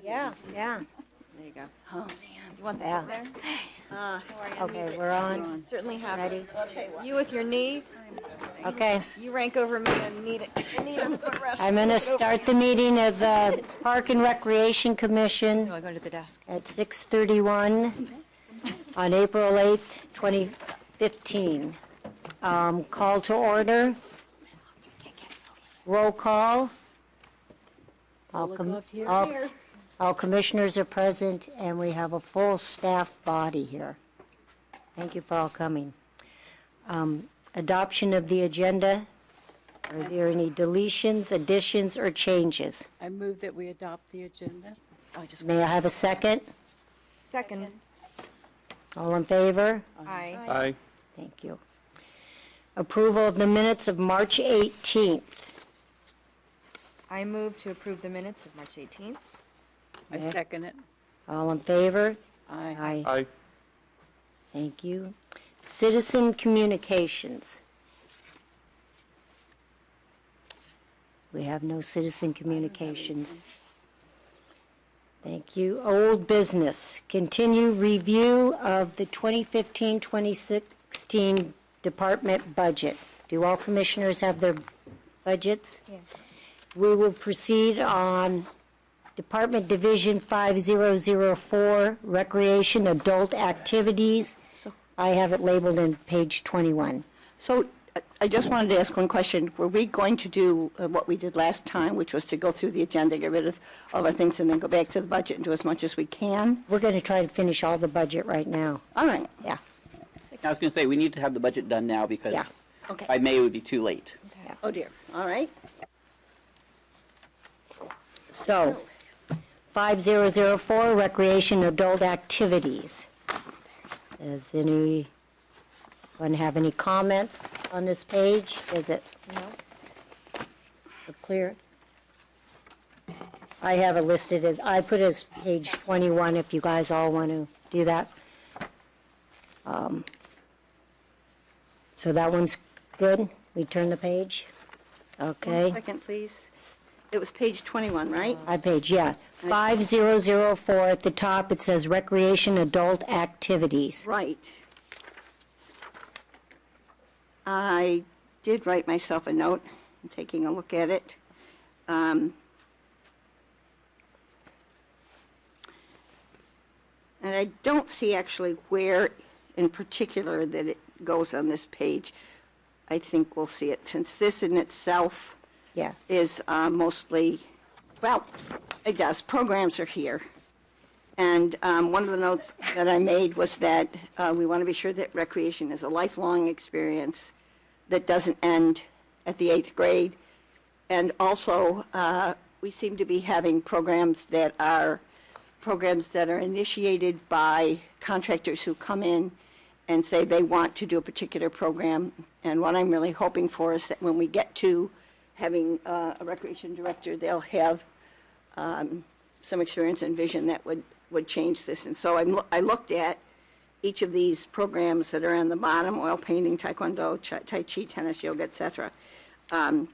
Yeah, yeah. There you go. Oh, man. You want the Yeah. book there? Okay, we're on. Certainly have Ready? it. You with your knee, Okay. you rank over me and need it. I need a footrest. I'm going to start the meeting of the Park and Recreation Commission So I go to the desk. at 6:31 on April 8th, 2015. Call to order. Roll call. All commissioners are present, and we have a full staff body here. Thank you for all coming. Adoption of the agenda. Are there any deletions, additions, or changes? I move that we adopt the agenda. May I have a second? Second. All in favor? Aye. Aye. Thank you. Approval of the minutes of March 18th. I move to approve the minutes of March 18th. I second it. All in favor? Aye. Aye. Thank you. Citizen communications. We have no citizen communications. Thank you. Old business. Continue review of the 2015-2016 department budget. Do all commissioners have their budgets? Yes. We will proceed on Department Division 5004, Recreation Adult Activities. I have it labeled in page 21. So I just wanted to ask one question. Were we going to do what we did last time, which was to go through the agenda, get rid of all our things, and then go back to the budget and do as much as we can? We're going to try to finish all the budget right now. All right. Yeah. I was going to say, we need to have the budget done now because Yeah. Okay. by May it would be too late. Oh, dear. All right. So, 5004, Recreation Adult Activities. Does anyone have any comments on this page? Does it look clear? I have it listed as, I put it as page 21 if you guys all want to do that. So that one's good? We turn the page? Okay. 1 second, please. It was page 21, right? Page, yeah. 5004 at the top, it says Recreation Adult Activities. Right. I did write myself a note. I'm taking a look at it. And I don't see actually where in particular that it goes on this page. I think we'll see it, since this in itself Yeah. is mostly, well, it does. Programs are here. And one of the notes that I made was that we want to be sure that recreation is a lifelong experience that doesn't end at the 8th grade. And also, we seem to be having programs that are initiated by contractors who come in and say they want to do a particular program. And what I'm really hoping for is that when we get to having a recreation director, they'll have some experience and vision that would change this. And so I looked at each of these programs that are on the bottom: oil painting, taekwondo, tai chi, tennis, yoga, etc. And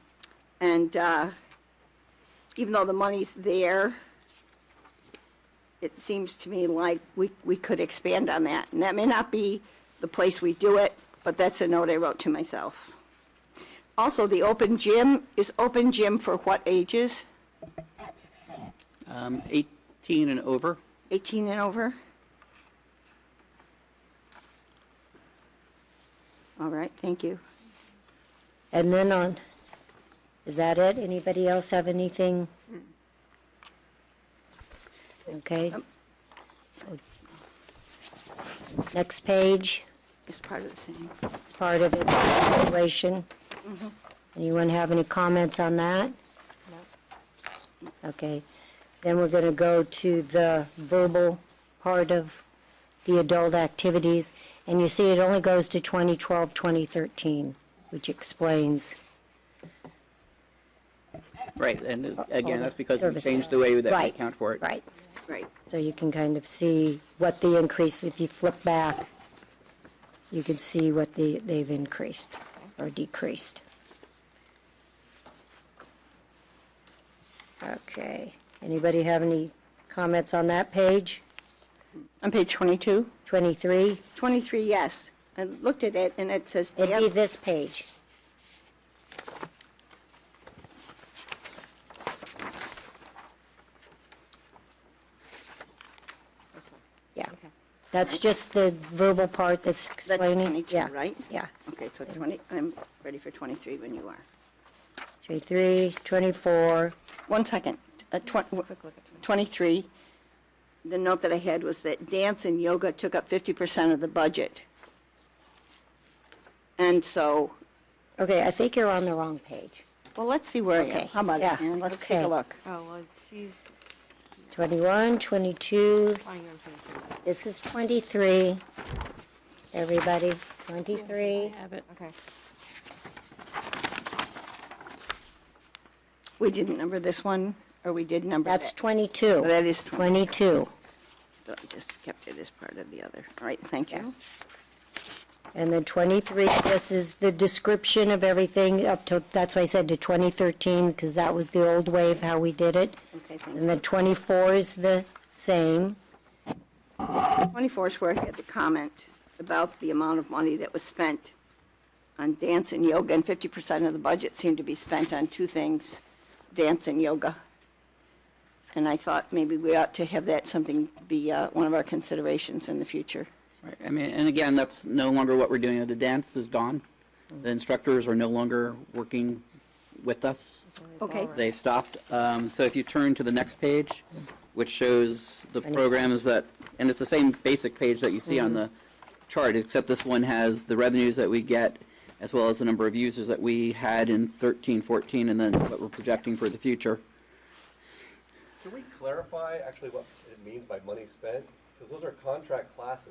even though the money's there, it seems to me like we could expand on that. And that may not be the place we do it, but that's a note I wrote to myself. Also, the open gym, is open gym for what ages? 18 and over. 18 and over? All right, thank you. And then is that it? Anybody else have anything? Okay. Next page. It's part of the same. It's part of it, evaluation. Anyone have any comments on that? No. Okay. Then we're going to go to the verbal part of the adult activities. And you see it only goes to 2012, 2013, which explains. Right, and again, that's because we Services. changed the way that we Right, account for it. Right. Right. So you can kind of see what the increase, if you flip back, you can see what they've increased or decreased. Okay. Anybody have any comments on that page? On page 22? 23? 23, yes. I looked at it, and it says It'd be dance. this page. Yeah. That's just the verbal part that's That's explaining. 22, Yeah. right? Yeah. Okay, so 20, I'm ready for 23 when you are. 23, 24, 1 second. 23, the note that I had was that dance and yoga took up 50% of the budget. And so, okay, I think you're on the wrong page. well, let's see where I Okay, am. How about yeah, it, Aaron? Let's take okay. a look. Oh, well, she's 21, 22, finding on 23. this is 23. Everybody, 23. Have it. Okay. We didn't number this one, or we did number that? That's 22. Oh, that is 20. 22. So I just kept it as part of the other. All right, thank you. And then 23, this is the description of everything up to, that's why I said to 2013, because that was the old way of how we did it. Okay, thank And you. then 24 is the same. 24 is where I had the comment about the amount of money that was spent on dance and yoga, and 50% of the budget seemed to be spent on two things, dance and yoga. And I thought maybe we ought to have that something be one of our considerations in the future. Right. I mean, and again, that's no longer what we're doing. The dance is gone. The instructors are no longer working with us. Okay. They stopped. So if you turn to the next page, which shows the programs that, and it's the same basic page that you see on the chart, except this one has the revenues that we get, as well as the number of users that we had in 13, 14, and then what we're projecting for the future. Can we clarify actually what it means by money spent? Because those are contract classes.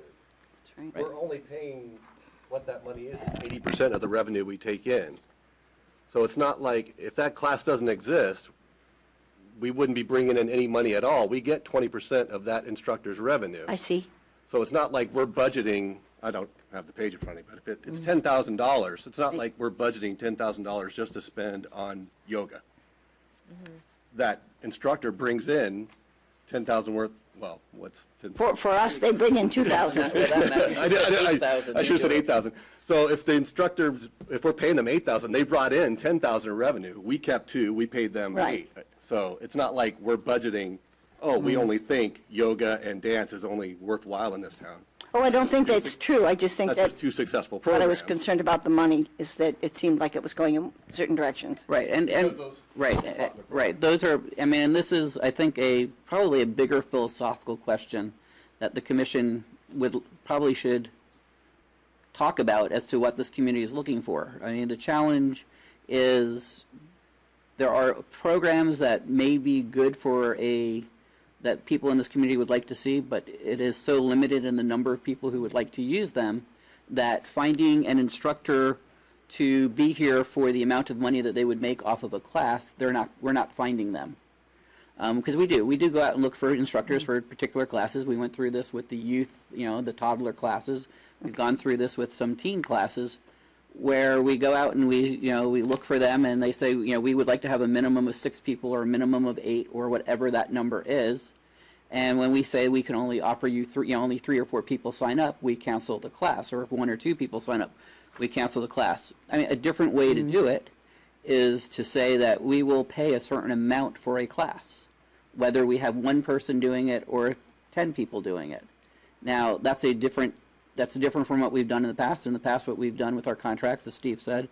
That's right. We're only paying what that money is, 80% of the revenue we take in. So it's not like, if that class doesn't exist, we wouldn't be bringing in any money at all. We get 20% of that instructor's revenue. I see. So it's not like we're budgeting, I don't have the page in front of me, but if it's $10,000, it's not like we're budgeting $10,000 just to spend on yoga. That instructor brings in 10,000 worth, well, what's 10? For us, they bring in 2,000. I should have said 8,000. So if the instructors, if we're paying them 8,000, they brought in 10,000 in revenue. We kept 2, we paid them Right. 8. So it's not like we're budgeting, oh, we only think yoga and dance is only worthwhile in this town. Oh, I don't think that's true. I just think That's that just 2 successful what I was programs. concerned about the money is that it seemed like it was going in certain directions. Right, and Because those- right. Those are, I mean, and this is, I think, probably a bigger philosophical question that the commission probably should talk about as to what this community is looking for. I mean, the challenge is there are programs that may be good for that people in this community would like to see, but it is so limited in the number of people who would like to use them that finding an instructor to be here for the amount of money that they would make off of a class, we're not finding them. Because we do go out and look for instructors for particular classes. We went through this with the youth, the toddler classes. We've gone through this with some teen classes where we go out and we look for them and they say, we would like to have a minimum of 6 people or a minimum of 8 or whatever that number is. And when we say we can only offer you only 3 or 4 people sign up, we cancel the class. Or if 1 or 2 people sign up, we cancel the class. I mean, a different way to do it is to say that we will pay a certain amount for a class, whether we have 1 person doing it or 10 people doing it. Now, that's different from what we've done in the past. In the past, what we've done with our contracts, as Steve said,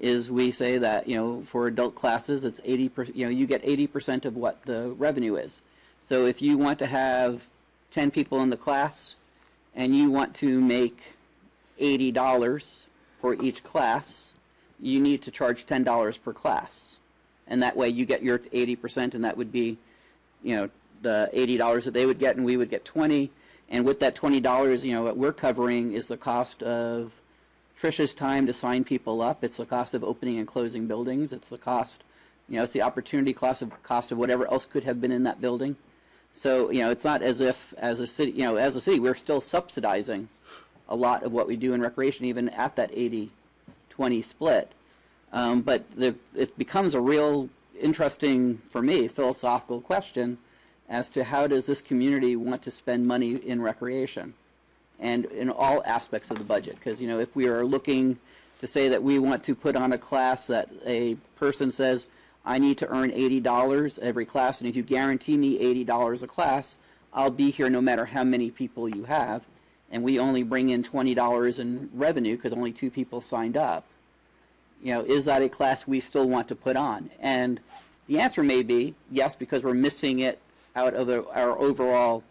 is we say that, for adult classes, it's 80%, you get 80% of what the revenue is. So if you want to have 10 people in the class and you want to make $80 for each class, you need to charge $10 per class. And that way you get your 80%, and that would be, the $80 that they would get and we would get 20. And with that $20, what we're covering is the cost of Tricia's time to sign people up. It's the cost of opening and closing buildings. It's the cost, it's the opportunity cost of whatever else could have been in that building. So, it's not as if as a city, we're still subsidizing a lot of what we do in recreation, even at that 80-20 split. But it becomes a real interesting, for me, philosophical question as to how does this community want to spend money in recreation and in all aspects of the budget. Because, if we are looking to say that we want to put on a class that a person says, I need to earn $80 every class, and if you guarantee me $80 a class, I'll be here no matter how many people you have, and we only bring in $20 in revenue because only 2 people signed up. Is that a class we still want to put on? And the answer may be yes, because we're missing it out of our overall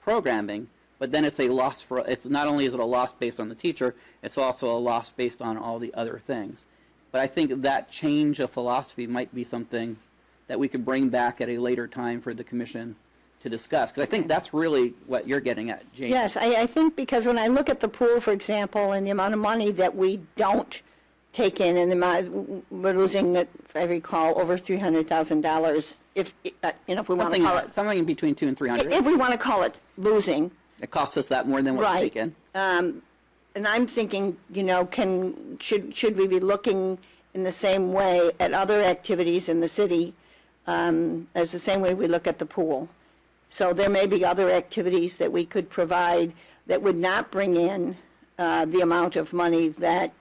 programming, but then it's a loss it's not only is it a loss based on the teacher, it's also a loss based on all the other things. But I think that change of philosophy might be something that we could bring back at a later time for the commission to discuss, because I think that's really what you're getting at, Jane. Yes, I think because when I look at the pool, for example, and the amount of money that we don't take in, and the amount, we're losing, if I recall, over $300,000, if we want to call it, Something in between 200 and 300. if we want to call it losing. It costs us that more than what we Right. take in. And I'm thinking, should we be looking in the same way at other activities in the city as the same way we look at the pool? So there may be other activities that we could provide that would not bring in the amount of money that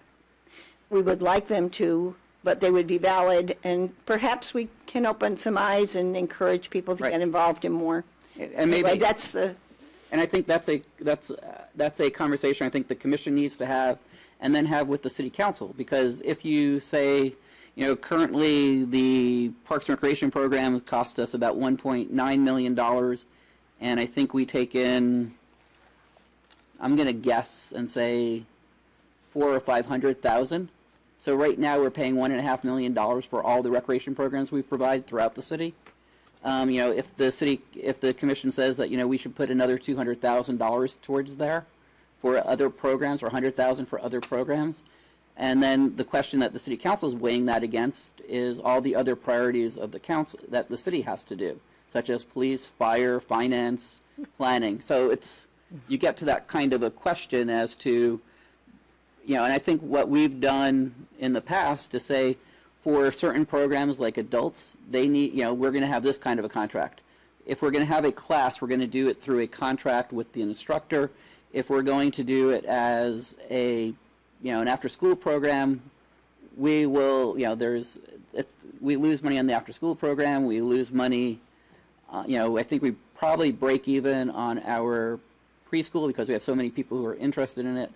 we would like them to, but they would be valid, and perhaps we can open some eyes and encourage people to Right. get involved in more. And maybe Anyway, that's the. And I think that's a conversation I think the commission needs to have, and then have with the city council. Because if you say, currently the Parks and Recreation program cost us about $1.9 million, and I think we take in, I'm going to guess and say, 400,000 or 500,000. So right now we're paying $1.5 million for all the recreation programs we provide throughout the city. If the commission says that, we should put another $200,000 towards there for other programs, or $100,000 for other programs, and then the question that the city council is weighing that against is all the other priorities of the council that the city has to do, such as police, fire, finance, planning. So you get to that kind of a question as to, and I think what we've done in the past to say, for certain programs like adults, they need, we're going to have this kind of a contract. If we're going to have a class, we're going to do it through a contract with the instructor. If we're going to do it as an after-school program, we will, we lose money on the after-school program. We lose money, I think we probably break even on our preschool because we have so many people who are interested in it.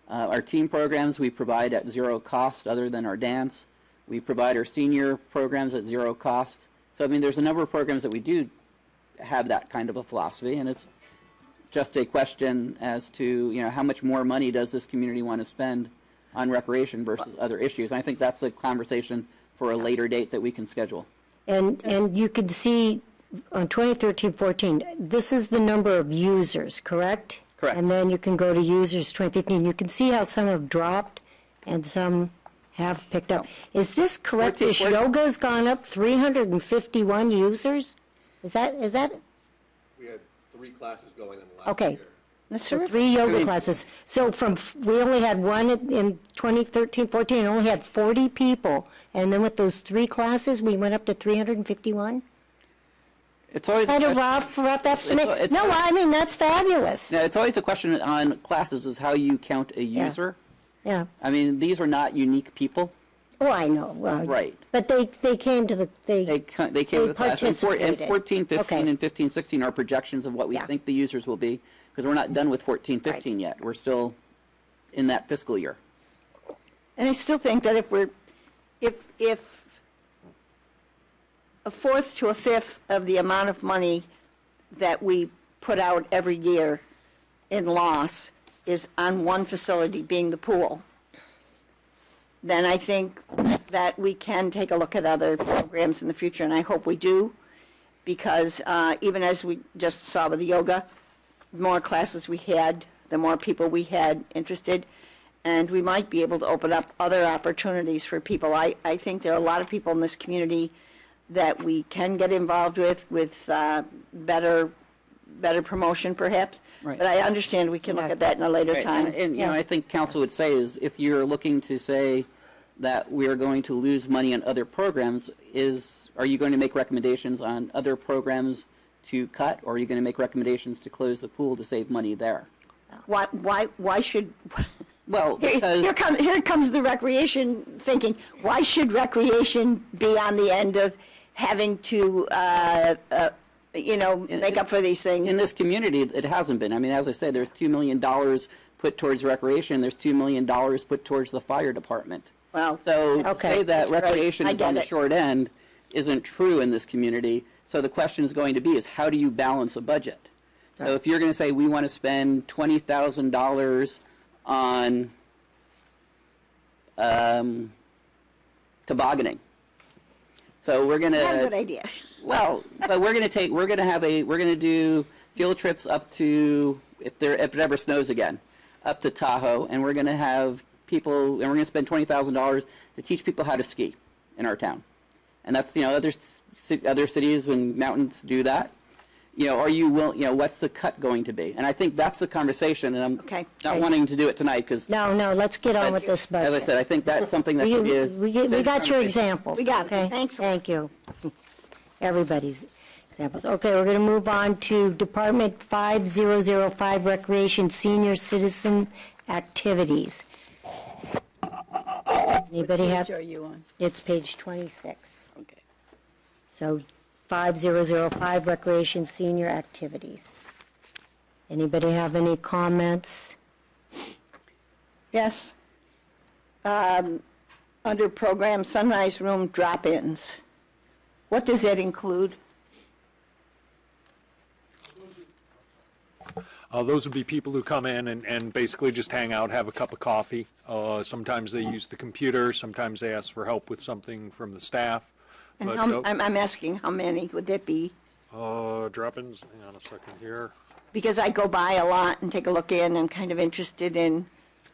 Our team programs we provide at zero cost other than our dance. We provide our senior programs at zero cost. So, there's a number of programs that we do have that kind of a philosophy, and it's just a question as to, how much more money does this community want to spend on recreation versus other issues. And I think that's a conversation for a later date that we can schedule. And you could see on 2013-14, this is the number of users, correct? Correct. And then you can go to users 2015. You can see how some have dropped and some have picked up. Is this correct? 14 This yoga's gone up 351 users? Is that? We had 3 classes going in the last Okay. year. That's So terrific. 3 yoga classes. So we only had one in 2013-14, and only had 40 people. And then with those 3 classes, we went up to 351? It's always Kind a of question, rough estimate. it's- No, that's fabulous. now, it's always a question on classes is how you count a user. Yeah. These are not unique people. Oh, I know. Right. But they came to the, They came to the class. And participated. 14, 15, Okay. and 15, 16 are projections of what we Yeah. think the users will be, because we're not done with 14, 15 yet. We're still in that fiscal year. And I still think that if a fourth to a fifth of the amount of money that we put out every year in loss is on one facility, being the pool, then I think that we can take a look at other programs in the future, and I hope we do, because even as we just saw with the yoga, the more classes we had, the more people we had interested, and we might be able to open up other opportunities for people. I think there are a lot of people in this community that we can get involved with better promotion perhaps. Right. But I understand we can look at that in a later Right, time. And I think council would say is if you're looking to say, that we're going to lose money on other programs, are you going to make recommendations on other programs to cut, or are you going to make recommendations to close the pool to save money there? Why should, Well, because here comes the recreation thinking, why should recreation be on the end of having to, make up for these things? in this community, it hasn't been. I mean, as I say, there's $2 million put towards recreation. There's $2 million put towards the fire department. Well, So to okay, say that that's great. recreation I is get on the it. short end isn't true in this community. So the question is going to be is how do you balance a budget? So if you're going to say we want to spend $20,000 on tobogganing, so we're going Not a good to idea. well, but we're going to do field trips up to if it ever snows again, up to Tahoe, and we're going to have people, and we're going to spend $20,000 to teach people how to ski in our town, and that's other cities and mountains do that. Are you what's the cut going to be? And I think that's the conversation, and I'm Okay. not wanting to do it tonight because, No, let's get on with this budget. as I said, I think that's something that could be a We good got your conversation. examples. We got it. okay? Thanks. Thank you. Everybody's examples. Okay, we're going to move on to Department 5005, Recreation Senior Citizen Activities. Anybody have, Which are you on? it's page 26. Okay. So 5005, Recreation Senior Activities. Anybody have any comments? Yes. Under program Sunrise Room drop-ins, what does that include? Those would be people who come in and basically just hang out, have a cup of coffee. Sometimes they use the computer, sometimes they ask for help with something from the staff. And But I'm asking how many would that be? drop-ins, hang on a second here. Because I go by a lot and take a look in, I'm kind of interested in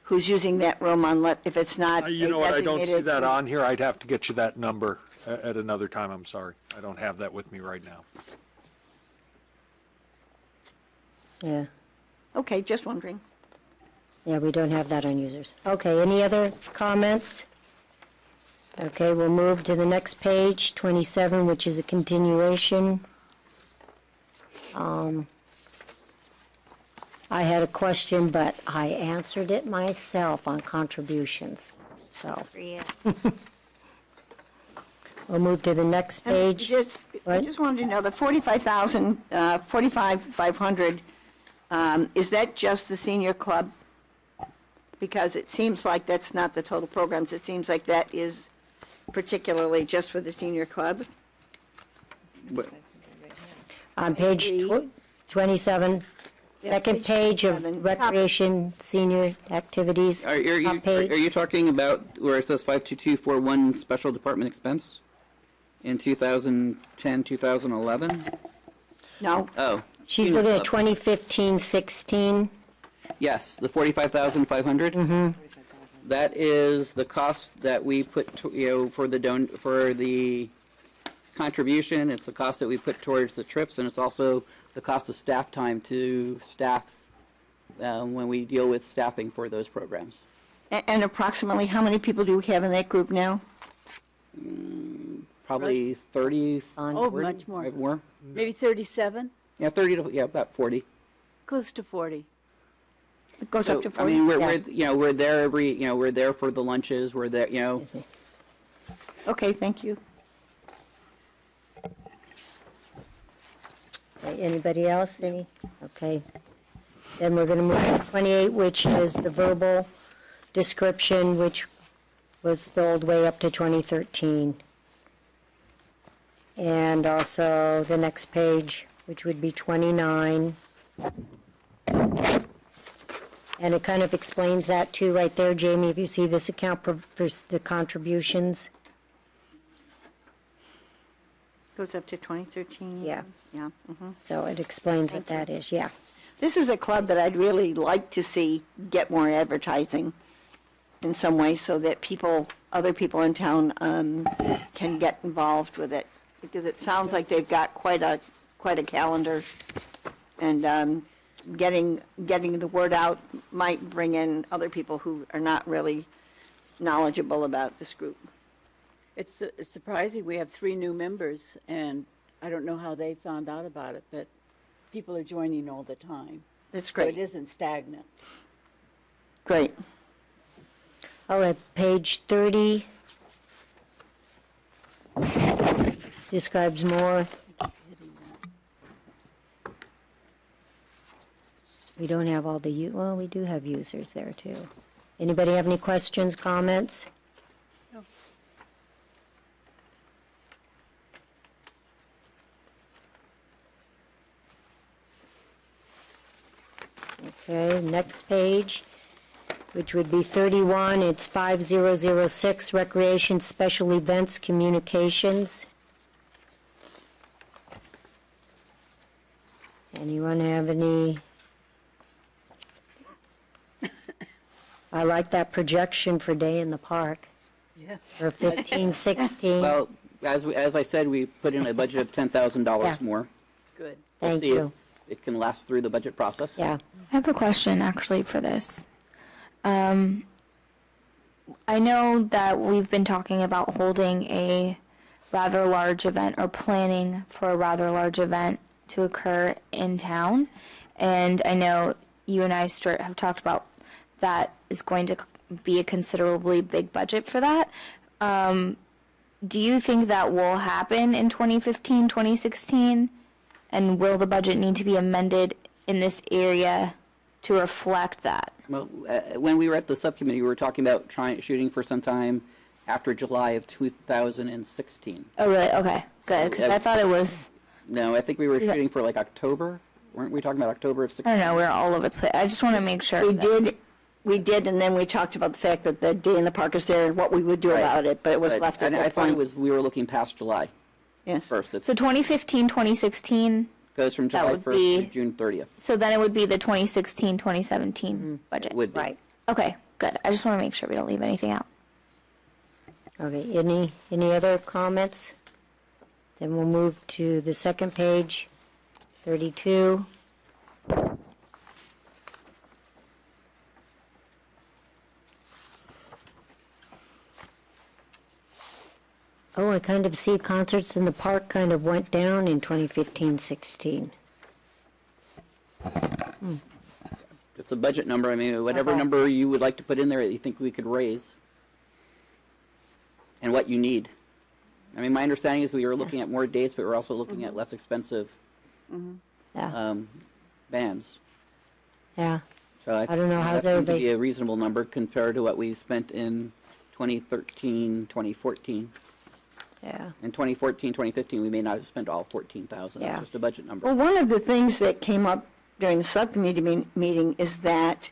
who's using that room if it's not a You know what, I don't see designated that room. on here. I'd have to get you that number at another time, I'm sorry. I don't have that with me right now. Yeah. Okay, just wondering. Yeah, we don't have that on users. Okay, any other comments? Okay, we'll move to the next page, 27, which is a continuation. I had a question, but I answered it myself on contributions, so we'll move to the next And page. I What? just wanted to know, the 45,500, is that just the senior club? Because it seems like that's not the total programs. It seems like that is particularly just for the senior club. On page Agree. 27, Yeah, second page page 27. of recreation senior activities. Are top page. you talking about where it says 52241 special department expense in 2010, 2011? No? Oh. She's Senior looking at club. 2015-16. Yes, the 45,500. Mm-hmm. That is the cost that we put, for the contribution. It's the cost that we put towards the trips, and it's also the cost of staff time to staff when we deal with staffing for those programs. And approximately how many people do we have in that group now? Probably 30, Oh, 40, much more. more. Maybe 37, Yeah, 30 to about 40. close to 40. It goes up to I 40? mean, Yeah. we're there we're there for the lunches. We're there, Okay, thank you. Okay, anybody else? Okay. Then we're going to move to 28, which is the verbal description, which was the old way up to 2013. And also the next page, which would be 29. And it kind of explains that too, right there, Jamie, if you see this account for the contributions. Goes up to 2013? Yeah. Yeah. mhm. So it explains what Thank that is, yeah. This is a club that I'd really like to see get more advertising in some way so that other people in town can get involved with it. Because it sounds like they've got quite a calendar. And getting the word out might bring in other people who are not really knowledgeable about this group. It's surprising, we have 3 new members, and I don't know how they found out about it, but people are joining all the time. That's So great. it isn't stagnant. Great. Oh, at page 30, describes more. We don't have all the, well, we do have users there too. Anybody have any questions, comments? No. Okay, next page, which would be 31, it's 5006, Recreation Special Events Communications. Anyone have any? I like that projection for Day in the Park Yeah. for 15, 16. Well, as I said, we put in a budget of $10,000 Yeah. more. Good. We'll Thank see you. if it can last through the budget process. Yeah, I have a question actually for this. I know that we've been talking about holding a rather large event or planning for a rather large event to occur in town. And I know you and I, Stuart, have talked about that is going to be a considerably big budget for that. Do you think that will happen in 2015, 2016? And will the budget need to be amended in this area to reflect that? Well, when we were at the subcommittee, we were talking about shooting for some time after July of 2016. Oh, really? Okay, good. Because I thought it was, No, I think we were shooting for like October. Weren't we talking about October of I 16? don't know, we're all over the place. I just want to make sure. We did, and then we talked about the fact that the Day in the Park is there and what we would do Right. about it, but it was But left at I that thought it point. was, we were looking past July Yes. 1st. It So 2015, 2016, goes from that July would 1st to be- June 30th. so then it would be the 2016, 2017 budget. It would be. right. Okay, good. I just want to make sure we don't leave anything out. Okay, any other comments? Then we'll move to the second page, 32. Oh, I kind of see concerts in the park kind of went down in 2015-16. It's a budget number. I mean, whatever Uh-huh. number you would like to put in there that you think we could raise. And what you need. I mean, my understanding is we were looking at more dates, but we're also looking at less expensive Yeah, bands. yeah. So I don't know, think how's that seemed to everybody- be a reasonable number compared to what we spent in 2013, 2014. Yeah, In 2014, 2015, we may not have spent all 14,000. Yeah. It's just a budget number. Well, one of the things that came up during the subcommittee meeting is that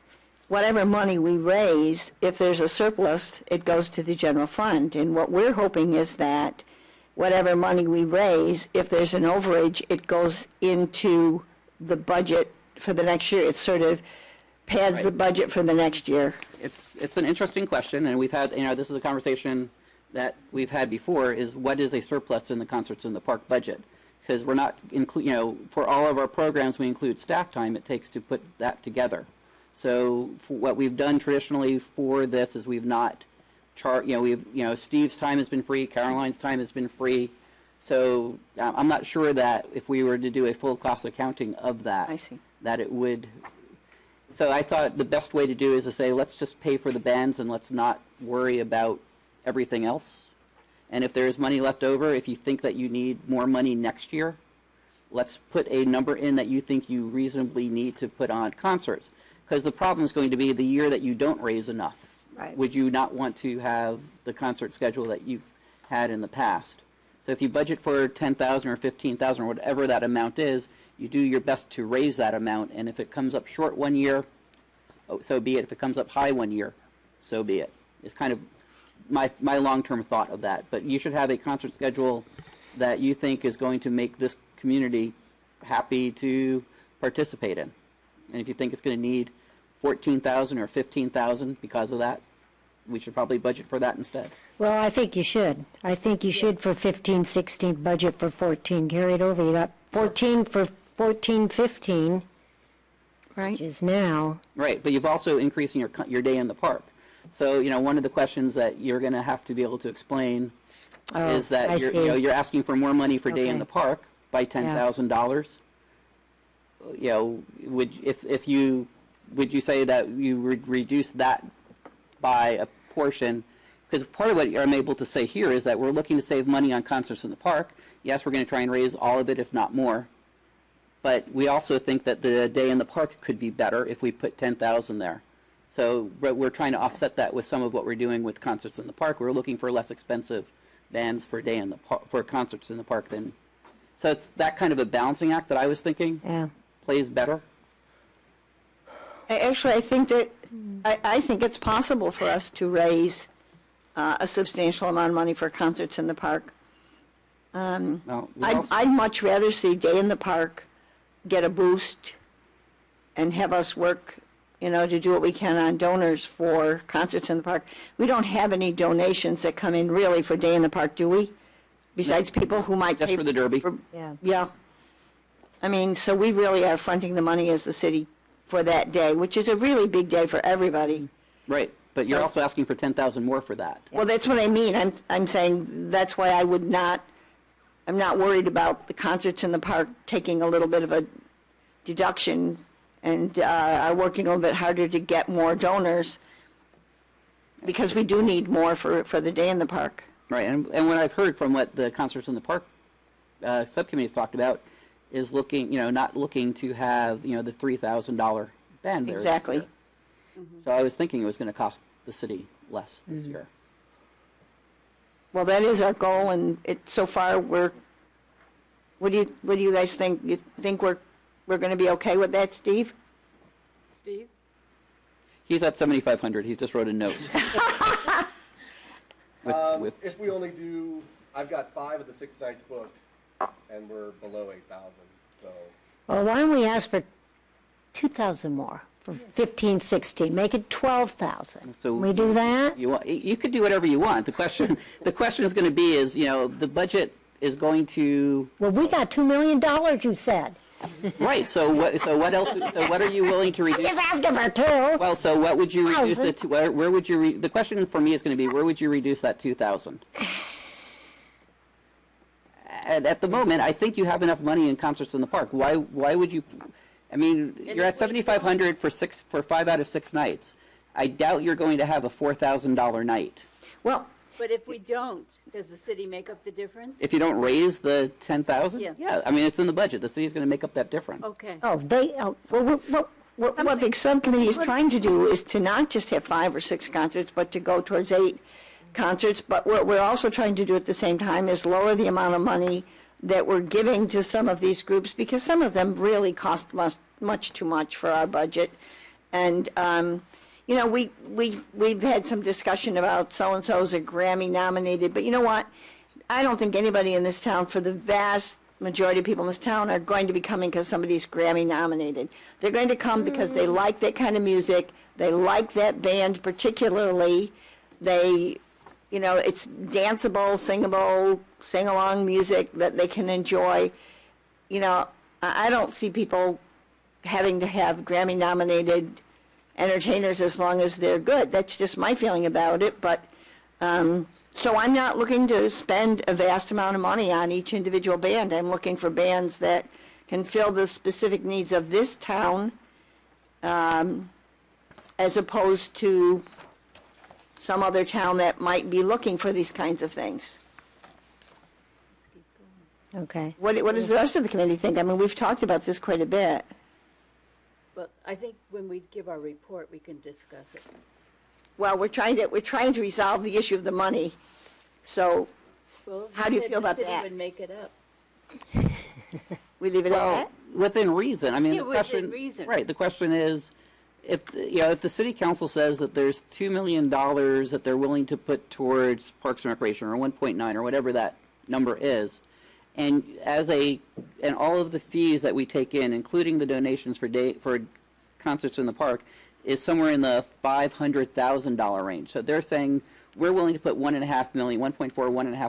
whatever money we raise, if there's a surplus, it goes to the general fund. And what we're hoping is that whatever money we raise, if there's an overage, it goes into the budget for the next year. It sort of pads the budget for the next year. It's an interesting question, and we've had, this is a conversation that we've had before, is what is a surplus in the Concerts in the Park budget? Because we're not, for all of our programs, we include staff time it takes to put that together. So for what we've done traditionally for this is we've not Steve's time has been free, Caroline's time has been free. So I'm not sure that if we were to do a full cost accounting of that, I see. that it would. So I thought the best way to do is to say, let's just pay for the bands and let's not worry about everything else. And if there's money left over, if you think that you need more money next year, let's put a number in that you think you reasonably need to put on concerts. Because the problem is going to be the year that you don't raise enough. Right. Would you not want to have the concert schedule that you've had in the past? So if you budget for 10,000 or 15,000 or whatever that amount is, you do your best to raise that amount. And if it comes up short one year, so be it. If it comes up high one year, so be it. It's kind of my long-term thought of that. But you should have a concert schedule that you think is going to make this community happy to participate in. And if you think it's going to need 14,000 or 15,000 because of that, we should probably budget for that instead. well, I think you should. I think you should for 15, 16, budget for 14, carry it over. You got 14 for 14, 15, Right? which is now. Right, but you've also increasing your day in the park. So, one of the questions that you're going to have to be able to explain is I that see. you're asking for more money for Day in Okay. the Park by $10,000. Would you say that you would reduce that by a portion? Because part of what I'm able to say here is that we're looking to save money on concerts in the park. Yes, we're going to try and raise all of it, if not more. But we also think that the Day in the Park could be better if we put 10,000 there. So we're trying to offset that with some of what we're doing with concerts in the park. We're looking for less expensive bands for for concerts in the park than. So it's that kind of a balancing act that I was thinking Yeah. plays better. Actually, I think that, I think it's possible for us to raise a substantial amount of money for concerts in the park. Well, we I'd, also- I'd much rather see Day in the Park get a boost and have us work, to do what we can on donors for concerts in the park. We don't have any donations that come in really for Day in the Park, do we? Besides people who might Just pay for the Derby. Yeah. Yeah. I mean, so we really are fronting the money as the city for that day, which is a really big day for everybody. Right, but you're also asking for 10,000 more for that. Well, that's what I mean. I'm saying that's why I'm not worried about the concerts in the park taking a little bit of a deduction and are working a little bit harder to get more donors because we do need more for the Day in the Park. Right, and what I've heard from what the Concerts in the Park subcommittee has talked about is looking, not looking to have, the $3,000 band there. this Exactly. year. So I was thinking it was going to cost the city less this year. Well, that is our goal, and so far what do you guys think? You think we're going to be okay with that, Steve? Steve? He's at 7,500. He just wrote a note. If we only do, I've got 5 of the 6 nights booked, and we're below 8,000, so. Well, why don't we ask for 2,000 more for 15, 16? Make it 12,000. So Can we do that? You could do whatever you want. The question is going to be is, the budget is going to Well, we got $2 million, you said. right. So what else? So what are you willing to reduce? Just asking for 2. Well, so what would you reduce Thousand. it to? Where would you? The question for me is going to be, where would you reduce that 2,000? And at the moment, I think you have enough money in concerts in the park. Why would you? I mean, you're at 7,500 for 5 out of 6 nights. I doubt you're going to have a $4,000 night Well, But if we don't, does the city make up the difference? if you don't raise the 10,000. Yeah. Yeah, I mean it's in the budget. The city's going to make up that difference. Okay. what the subcommittee is trying to do is to not just have 5 or 6 concerts, but to go towards 8 concerts. But what we're also trying to do at the same time is lower the amount of money that we're giving to some of these groups, because some of them really cost much too much for our budget. And, we've had some discussion about so-and-so's a Grammy nominated, but you know what? I don't think anybody in this town, for the vast majority of people in this town, are going to be coming because somebody's Grammy nominated. They're going to come because they like that kind of music, they like that band particularly, it's danceable, singable, sing-along music that they can enjoy. I don't see people having to have Grammy-nominated entertainers as long as they're good. That's just my feeling about it, but, so I'm not looking to spend a vast amount of money on each individual band. I'm looking for bands that can fill the specific needs of this town, as opposed to some other town that might be looking for these kinds of things. Okay. What does the rest of the committee think? I mean, we've talked about this quite a bit. Well, I think when we give our report, we can discuss it. Well, we're trying to resolve the issue of the money. So Well, How do you said feel about The that? city would make it up. we leave it at Well, that? within reason. I mean, Yeah, the within question. reason. Right. The question is, if the city council says that there's $2 million that they're willing to put towards Parks and Recreation, or 1.9, or whatever that number is, and all of the fees that we take in, including the donations for concerts in the park, is somewhere in the $500,000 range. So they're saying we're willing to put $1.5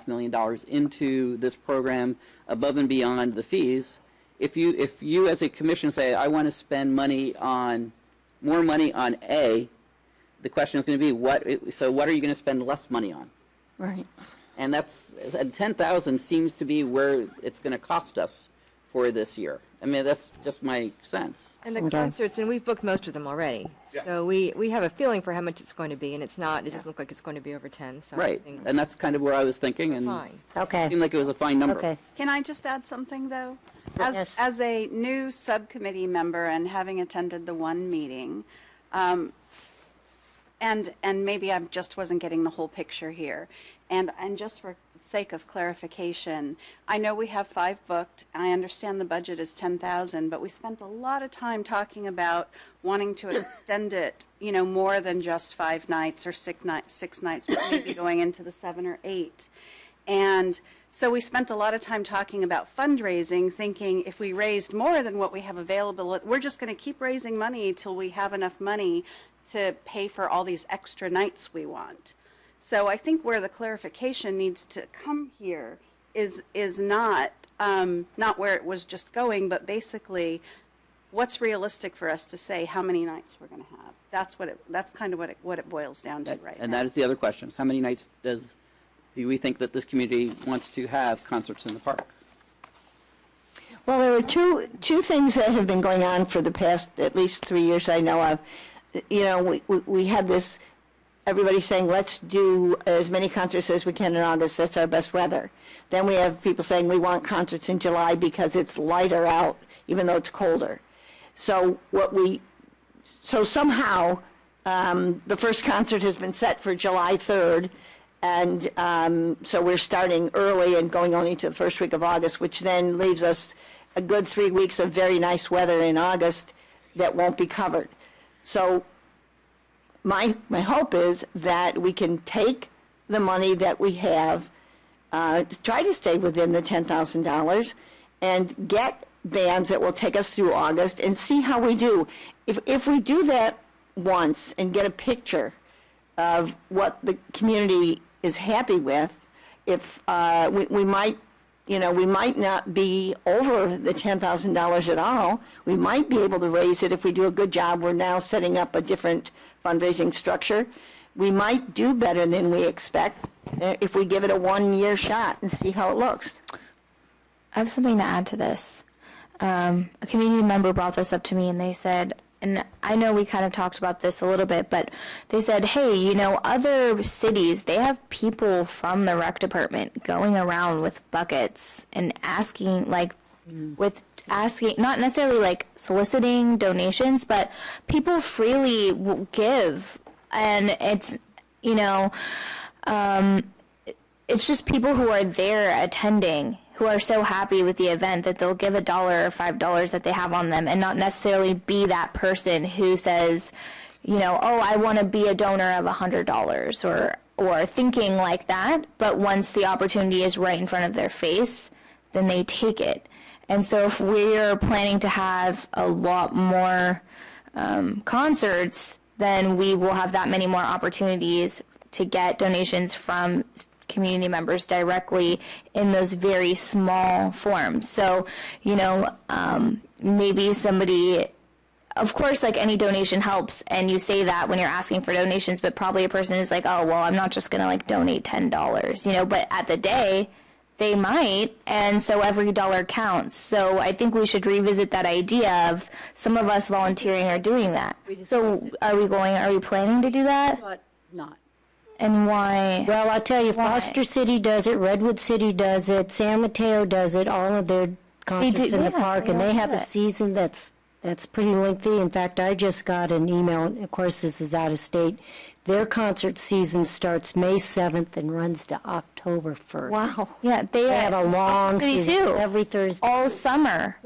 million into this program above and beyond the fees. If you as a commission say, I want to spend more money on A, the question is going to be, so what are you going to spend less money on? Right. And and 10,000 seems to be where it's going to cost us for this year. I mean, that's just my sense. And the concerts, and we've booked most of them already. So we have a feeling for how much it's going to be, and it doesn't look like it's going to be over 10, so. I Right, think and that's kind of where I was thinking, and Fine. it Okay, seemed like it was a fine number. okay. Can I just add something, though? Yes. As a new subcommittee member and having attended the one meeting, and maybe I just wasn't getting the whole picture here, and just for the sake of clarification, I know we have 5 booked. I understand the budget is 10,000, but we spent a lot of time talking about wanting to extend it, more than just 5 nights or 6 nights, but maybe going into the 7 or 8. And so we spent a lot of time talking about fundraising, thinking if we raised more than what we have available, we're just going to keep raising money till we have enough money to pay for all these extra nights we want. So I think where the clarification needs to come here is not where it was just going, but basically what's realistic for us to say how many nights we're going to have. That's kind of what it boils down to right now. And that is the other question, is how many nights do we think that this community wants to have concerts in the park? Well, there were two things that have been going on for the past at least 3 years I know of. We had this, everybody saying, let's do as many concerts as we can in August, that's our best weather. Then we have people saying we want concerts in July because it's lighter out, even though it's colder. So somehow, the first concert has been set for July 3rd, and so we're starting early and going only to the first week of August, which then leaves us a good 3 weeks of very nice weather in August that won't be covered. So my hope is that we can take the money that we have, try to stay within the $10,000, and get bands that will take us through August and see how we do. If we do that once and get a picture of what the community is happy with, if we might not be over the $10,000 at all. We might be able to raise it if we do a good job. We're now setting up a different fundraising structure. We might do better than we expect if we give it a 1-year shot and see how it looks. I have something to add to this. A community member brought this up to me, and they said, and I know we kind of talked about this a little bit, but they said, hey, other cities, they have people from the rec department going around with buckets and asking, not necessarily like soliciting donations, but people freely will give. And it's, it's just people who are there attending who are so happy with the event that they'll give $1 or $5 that they have on them, and not necessarily be that person who says, I want to be a donor of $100 or thinking like that. But once the opportunity is right in front of their face, then they take it. And so if we're planning to have a lot more concerts, then we will have that many more opportunities to get donations from community members directly in those very small forms. So, maybe somebody, of course, like any donation helps, and you say that when you're asking for donations, but probably a person is like, oh, well, I'm not just going to donate $10, but at the day, they might, and so every dollar counts. So I think we should revisit that idea of some of us volunteering or doing that. So are we planning to do that? But not. And why? Well, I'll tell you, Why? Foster City does it, Redwood City does it, San Mateo does it, all of their concerts in the yeah, park, they and all they do have a it. season that's pretty lengthy. In fact, I just got an email, of course, this is out of state. Their concert season starts May 7th and runs to October 1st. Wow. Yeah, They have a long City season, too. every Thursday. All summer.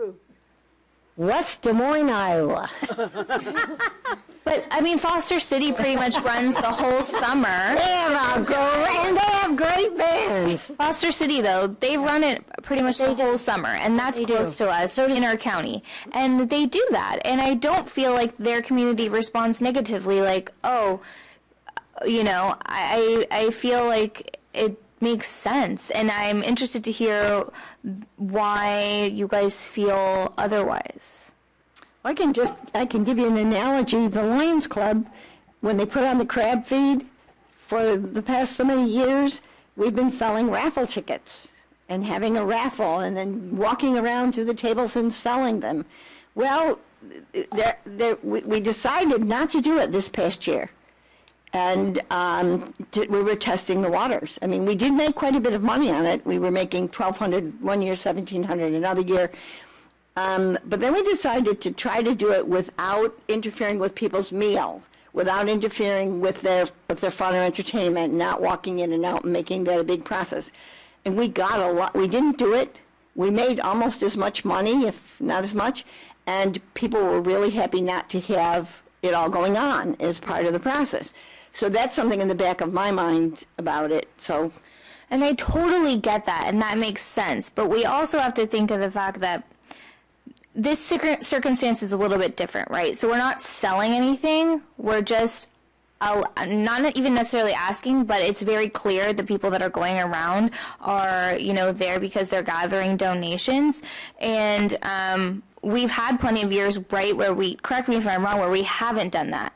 West Des Moines, Iowa. But I mean, Foster City pretty much runs the whole summer. And they have great bands. Foster City, though, they run it pretty much the whole summer, and that's They do. close to us in our county. And they do that, and I don't feel like their community responds negatively, like, oh, I feel like it makes sense, and I'm interested to hear why you guys feel otherwise. I can give you an analogy. The Lions Club when they put on the crab feed, for the past so many years, we've been selling raffle tickets and having a raffle and then walking around through the tables and selling them. Well, we decided not to do it this past year. And we were testing the waters. I mean, we did make quite a bit of money on it. We were making $1,200 one year, $1,700 another year. But then we decided to try to do it without interfering with people's meal, without interfering with their fun or entertainment, not walking in and out and making that a big process. And we got a lot. We didn't do it. We made almost as much money, if not as much, and people were really happy not to have it all going on as part of the process. So that's something in the back of my mind about it. So, And I totally get that, and that makes sense. But we also have to think of the fact that this circumstance is a little bit different, right? So we're not selling anything. We're just not even necessarily asking, but it's very clear the people that are going around are, there because they're gathering donations. And we've had plenty of years, right, where correct me if I'm wrong, where we haven't done that.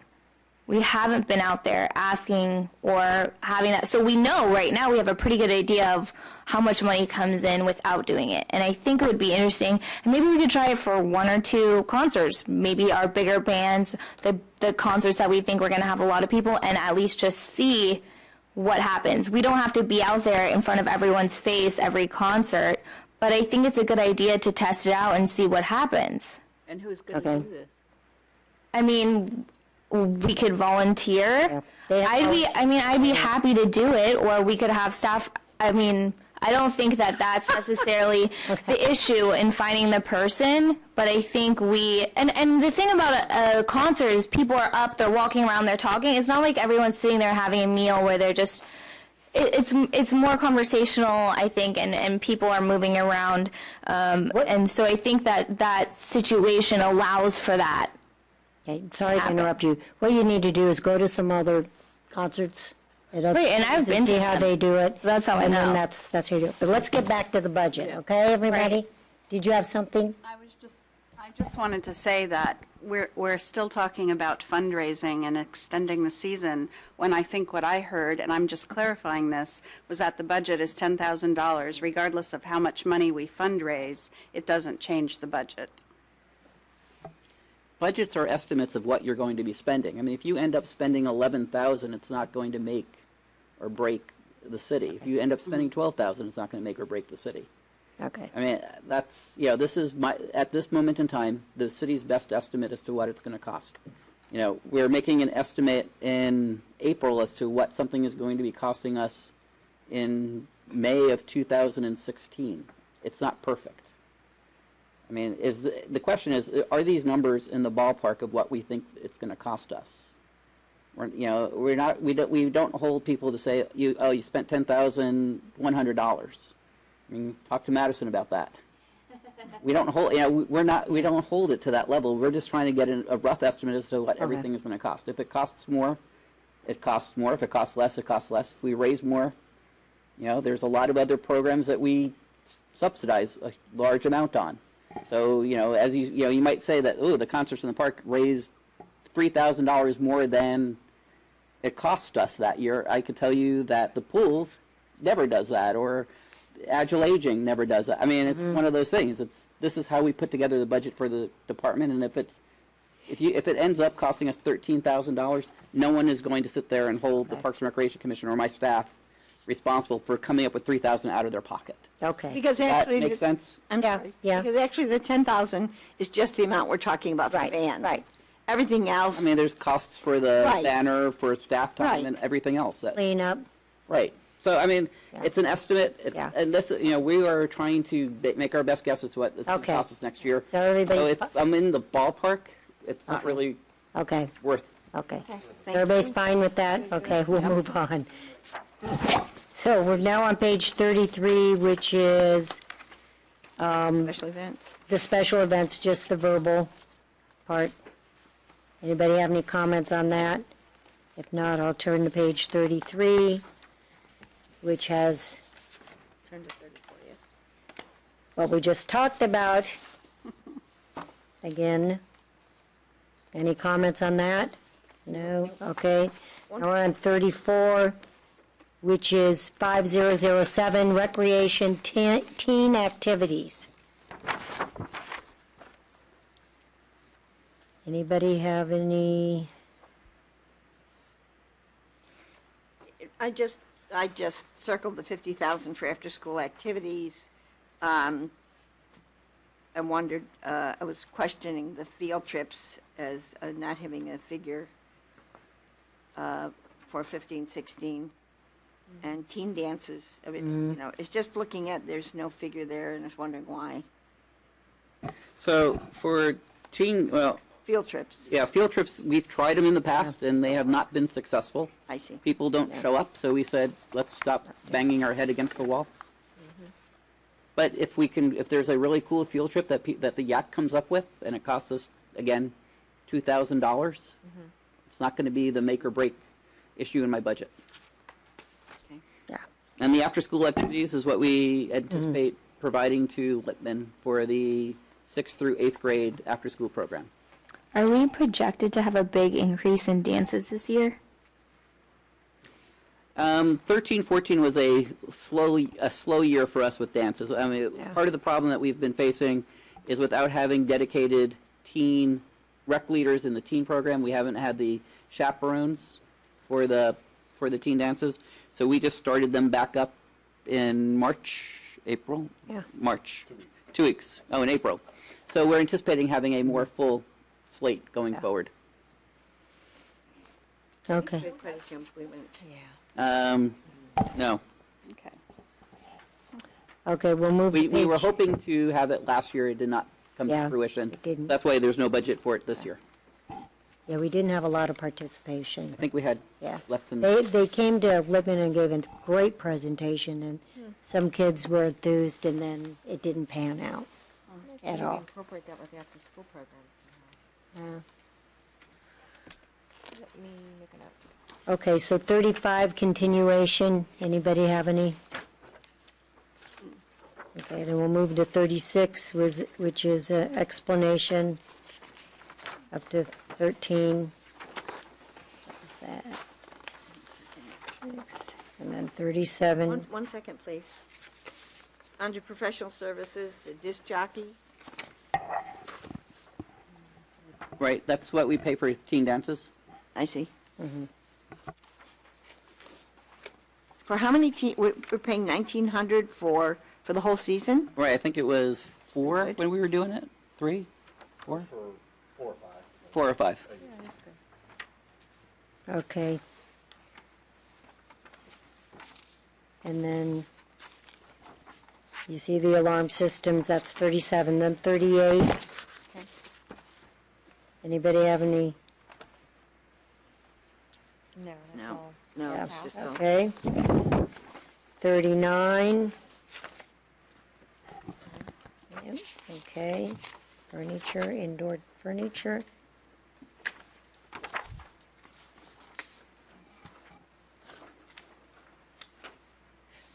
We haven't been out there asking or having that. So we know right now we have a pretty good idea of how much money comes in without doing it. And I think it would be interesting, and maybe we could try it for 1 or 2 concerts, maybe our bigger bands, the concerts that we think we're going to have a lot of people, and at least just see what happens. We don't have to be out there in front of everyone's face every concert, but I think it's a good idea to test it out and see what happens. And who's going to Okay. do this? I mean, we could volunteer. Yeah. I'd be happy to do it, or we could have staff. I mean, I don't think that that's necessarily the issue in finding the person, but I think and the thing about a concert is people are up, they're walking around, they're talking. It's not like everyone's sitting there having a meal where they're just, it's more conversational, I think, and people are moving around. And so I think that situation allows for that. Okay, sorry to interrupt you. What you need to do is go to some other concerts. Right, and I've been to see how them. they do it. That's how I And know. then that's how you do it. But let's get back to the budget, okay, everybody? Right. Did you have something? I just wanted to say that we're still talking about fundraising and extending the season, when I think what I heard, and I'm just clarifying this, was that the budget is $10,000. Regardless of how much money we fundraise, it doesn't change the budget. Budgets are estimates of what you're going to be spending. I mean, if you end up spending $11,000, it's not going to make or break the city. If you end up spending $12,000, it's not going to make or break the city. Okay. I mean, that's, this is at this moment in time, the city's best estimate as to what it's going to cost. We're making an estimate in April as to what something is going to be costing us in May of 2016. It's not perfect. I mean, the question is, are these numbers in the ballpark of what we think it's going to cost us? We don't hold people to say, you spent $10,100. I mean, talk to Madison about that. We don't hold, we don't hold it to that level. We're just trying to get a rough estimate as to what everything is going to cost. If it costs more, it costs more. If it costs less, it costs less. If we raise more, there's a lot of other programs that we subsidize a large amount on. So, as you might say that, the concerts in the park raised $3,000 more than it cost us that year. I could tell you that the pools never does that, or Agile Aging never does that. I mean, it's one of those things. This is how we put together the budget for the department, and if it ends up costing us $13,000, no one is going to sit there and hold the Parks and Recreation Commission or my staff responsible for coming up with $3,000 out of their pocket. Okay. because That actually, makes sense? I'm sorry. yeah. Because actually, the 10,000 is just the amount we're talking about for Right, bands. right. Everything else. I mean, there's costs for the Right. banner, for staff time, Right. and everything else. Clean up. Right. So, I mean, Yeah. it's an estimate, Yeah. and this, we are trying to make our best guess as to what it's going to Okay. cost us next year. So everybody's I'm in the ballpark. It's not really Okay, worth. okay. So thank everybody's fine with that? Okay, we'll move on. So we're now on page 33, which is Special events. the special events, just the verbal part. Anybody have any comments on that? If not, I'll turn to page 33, which has Turn to 34, yes. what we just talked about. Again, any comments on that? No, okay. Now we're on 34, which is 5007, recreation teen activities. Anybody have any? I just circled the 50,000 for after-school activities. I wondered, I was questioning the field trips as not having a figure for 15, 16, and teen dances. I mean, you know, it's just looking at, there's no figure there, and I was wondering why. So for well, Field trips. yeah, field trips, we've tried them in the past and they have not been successful. I see. People don't show up, so we said, let's stop banging our head against the wall. But if there's a really cool field trip that the Yak comes up with, and it costs us, again, $2,000, it's not going to be the make or break issue in my budget. Yeah. And the after-school activities is what we anticipate providing to Littman for the 6th through 8th grade after-school program. Are we projected to have a big increase in dances this year? 13, 14 was a slow year for us with dances. I mean, part of the problem that we've been facing is without having dedicated teen rec leaders in the teen program, we haven't had the chaperones for the teen dances. So we just started them back up in April? Yeah. March. 2 weeks. Oh, in April. So we're anticipating having a more full slate going forward. Okay. No. Okay. Okay, we'll move to We were page- hoping to have it last year. It did not come Yeah, to fruition. it didn't. That's why there's no budget for it this year. Yeah, we didn't have a lot of participation. I think we had Yeah. less than. They came to Lippman and gave a great presentation, and some kids were enthused, and then it didn't pan out at all. Incorporate that with the after-school programs somehow. Yeah. Let me make a note. Okay, so 35, continuation. Anybody have any? Okay, then we'll move to 36, which is explanation up to 13. What's that? 6, and then 37. One second, please. Under professional services, the disc jockey. Right, that's what we pay for teen dances. I see. For how many we're paying 1,900 for the whole season? Right, I think it was 4 Good. when we were doing it. 3, 4, For 4 or 5. 4 or 5. Yeah, that's good. Okay. And then you see the alarm systems, that's 37, then 38. Anybody have any? No, that's No. all. No, Yeah, it's just so. Okay. 39. Yep, okay. Furniture, indoor furniture.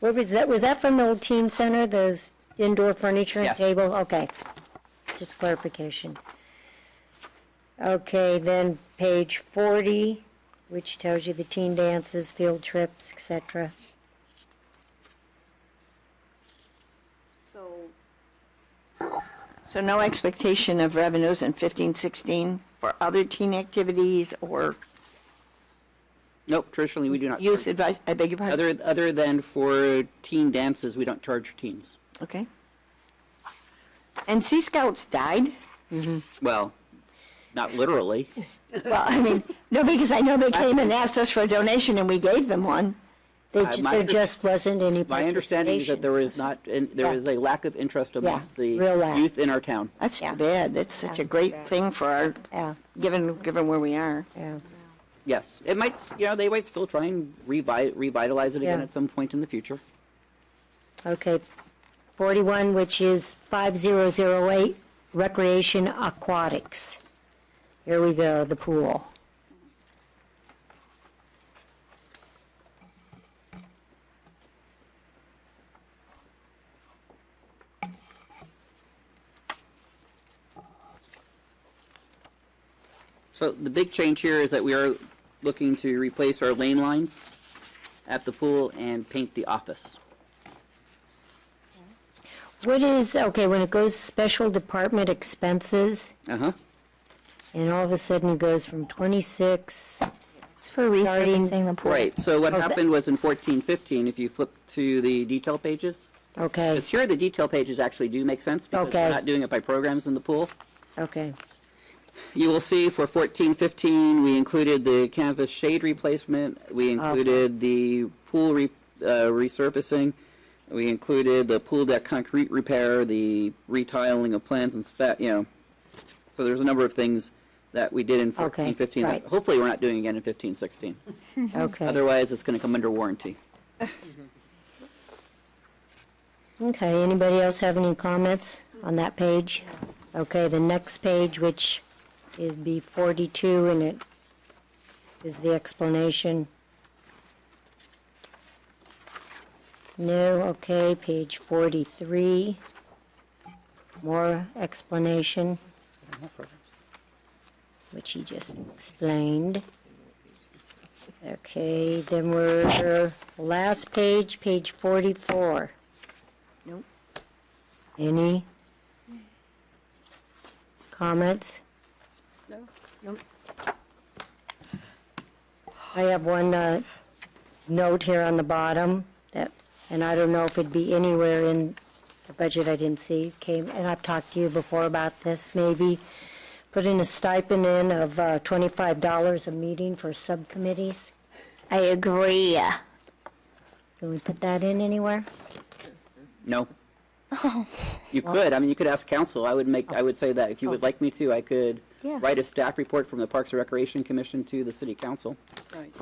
What was that? Was that from the old teen center, those indoor furniture and Yes. table? Okay. Just clarification. Okay, then page 40, which tells you the teen dances, field trips, etc. So no expectation of revenues in 15, 16 for other teen activities or Nope, traditionally we do not. youth charge. advice, I beg your pardon? Other than for teen dances, we don't charge teens. Okay. And Sea Scouts died? Well, not literally. Well, I mean, no, because I know they came and asked us for a donation and we gave them one. There just wasn't any participation. My understanding is that there is not, there is a lack of interest amongst the real lack. youth in our town. That's Yeah. too bad. That's such a That's too great bad. thing for our, Yeah, given where we are. yeah. Yes, it might, they might still try and revitalize it again Yeah. at some point in the future. Okay. 41, which is 5008, recreation aquatics. Here we go, the pool. So the big change here is that we are looking to replace our lane lines at the pool and paint the office. What is, okay, when it goes special department expenses, Uh-huh. and all of a sudden it goes from 26, It's for resurfacing the pool. Right, so what Oh, that- happened was in 14-15, if you flip to the detail pages, okay, because here the detail pages actually do make sense because Okay. we're not doing it by programs in the pool. okay, You will see for 14-15, we included the canvas shade replacement, we included the pool resurfacing, we included the pool deck concrete repair, the retiling of plans and so there's a number of things that we did in 14-15 right. that hopefully we're not doing again in 15-16. okay. Otherwise, it's going to come under warranty. Okay, anybody else have any comments on that page? Okay, the next page, which is B 42, and it is the explanation. No, okay, page 43, more explanation, which he just explained. Okay, then we're, last page, page 44. Nope. Any comments? No? Nope. I have one note here on the bottom that, and I don't know if it'd be anywhere in the budget I didn't see, and I've talked to you before about this, maybe putting a stipend in of $25 a meeting for subcommittees. I agree. Can we put that in anywhere? No. You could. I mean, you could ask council. I would say that if you would like me to, I could Yeah. write a staff report from the Parks and Recreation Commission to the city council.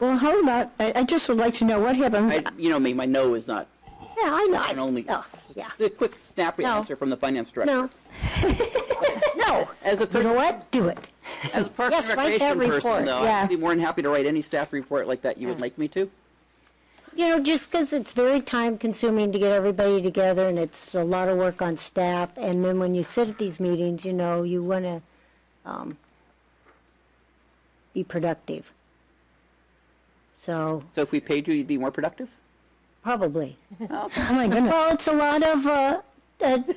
Well, how about, I just would like to know what happens. You know me, my no is not Yeah, I know. an only. Oh, yeah. The quick, snappy No. answer from the finance director. No. No. As a You know person, what? Do it. as a Parks Yes, and write that Recreation person, report, though, yeah. I'd be more than happy to write any staff report like that you would like me to. You know, just because it's very time-consuming to get everybody together, and it's a lot of work on staff, and then when you sit at these meetings, you know, you want to be productive. So, So if we paid you, you'd be more productive? probably. Oh, my goodness. Well, it's a lot of,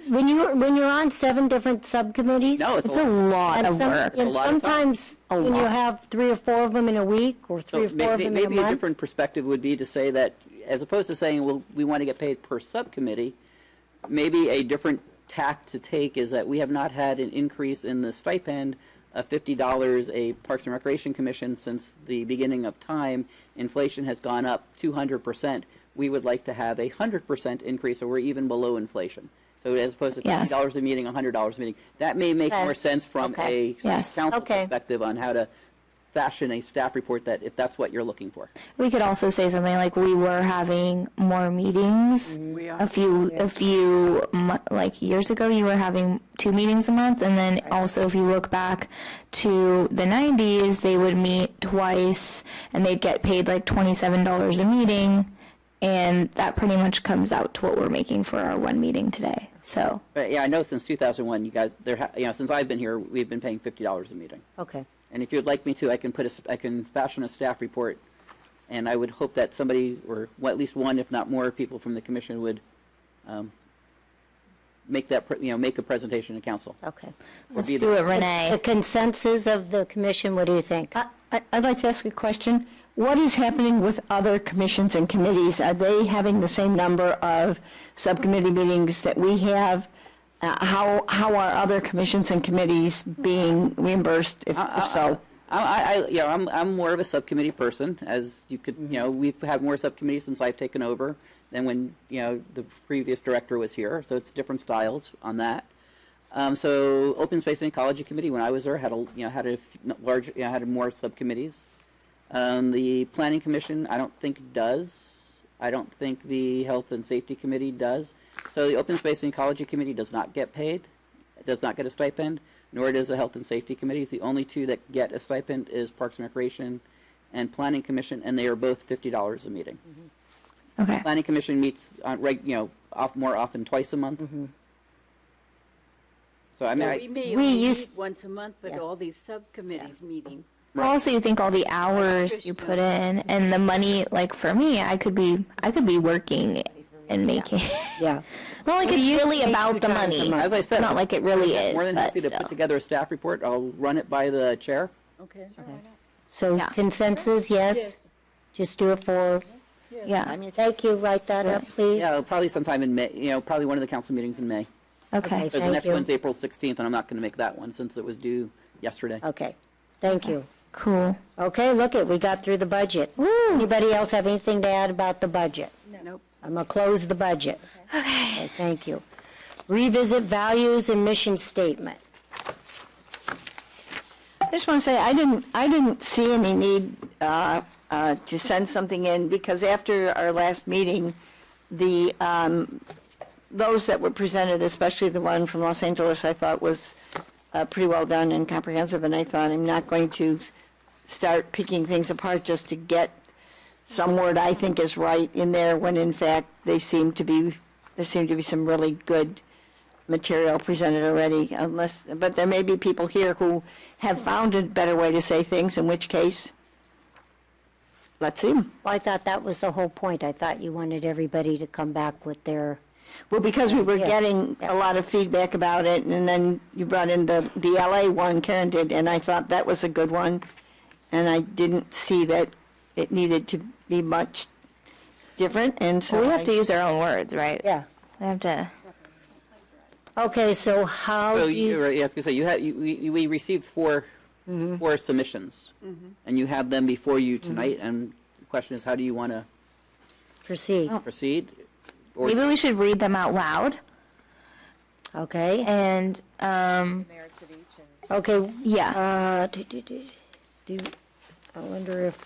when you're on 7 different subcommittees. No, It's a lot and of some- work. And A lot of time. sometimes, when you have 3 or 4 of them in a week, or 3 or 4 of them in a Maybe a month. different perspective would be to say that, as opposed to saying, well, we want to get paid per subcommittee, maybe a different tack to take is that we have not had an increase in the stipend of $50 a Parks and Recreation Commission since the beginning of time. Inflation has gone up 200%. We would like to have a 100% increase, or we're even below inflation. So as opposed to Yes. $50 a meeting, $100 a meeting. That may make Okay. more sense from Okay. a city Yes. council Okay. perspective on how to fashion a staff report that, if that's what you're looking for. We could also say something like we were having more meetings. We are. A few like years ago, you were having 2 meetings a month, and then also if you look back to the 90s, they would meet twice, and they'd get paid like $27 a meeting, and that pretty much comes out to what we're making for our 1 meeting today. So But yeah, I know since 2001, you guys, since I've been here, we've been paying $50 a meeting. Okay. And if you'd like me to, I can fashion a staff report, and I would hope that somebody, or at least one, if not more, people from the commission would make a presentation to council. Okay. let's be do it, The Renee. consensus of the commission, what do you think? I'd like to ask a question. What is happening with other commissions and committees? Are they having the same number of subcommittee meetings that we have? How are other commissions and committees being reimbursed, if so? I'm more of a subcommittee person, as you could, we've had more subcommittees since I've taken over than when, the previous director was here, so it's different styles on that. So Open Space and Ecology Committee, when I was there, had had more subcommittees. The Planning Commission, I don't think does. I don't think the Health and Safety Committee does. So the Open Space and Ecology Committee does not get paid. It does not get a stipend, nor does the Health and Safety Committee. The only 2 that get a stipend is Parks and Recreation and Planning Commission, and they are both $50 a meeting. Okay. Planning Commission meets on more often twice a month. So I mean, Yeah, we may we only used- meet once a month, but Yeah. all these subcommittees meeting. Also, you think all the hours you put in and the money, like for me, I could be working and making. Yeah. Not like We it's used to really meet about 2 the times a money. month. as I said, Not like it really is, more than but happy to still. put together a staff report. I'll run it by the chair. Okay. So Yeah. consensus, yes? Yes. Just do it for, Yeah. thank you, write that up, please. Yeah, probably sometime in May, probably one of the council meetings in May. Okay. Okay. So the Thank next you. one's April 16th, and I'm not going to make that one since it was due yesterday. Okay, thank you. Cool. Okay, look it, we got through the budget. Anybody else have anything to add about the budget? Nope. I'm gonna close the budget. Okay. Thank you. Revisit values and mission statement. I just want to say, I didn't see any need to send something in, because after our last meeting, those that were presented, especially the one from Los Angeles, I thought was pretty well done and comprehensive, and I thought I'm not going to start picking things apart just to get some word I think is right in there, when in fact there seem to be some really good material presented already, but there may be people here who have found a better way to say things, in which case, let's see 'em. Well, I thought that was the whole point. I thought you wanted everybody to come back with their, Well, because we were Yeah. getting a lot of feedback about it, and then you brought in the LA one, Karen did, and I thought that was a good one, and I didn't see that it needed to be much different, and so So we have to use our own words, right? yeah. We have to. Okay, so how So do you, I was going to say, we received four submissions, and you have them before you tonight, and the question is, how do you want to proceed? proceed? Or Maybe we should read them out loud Okay, and okay, yeah. I wonder if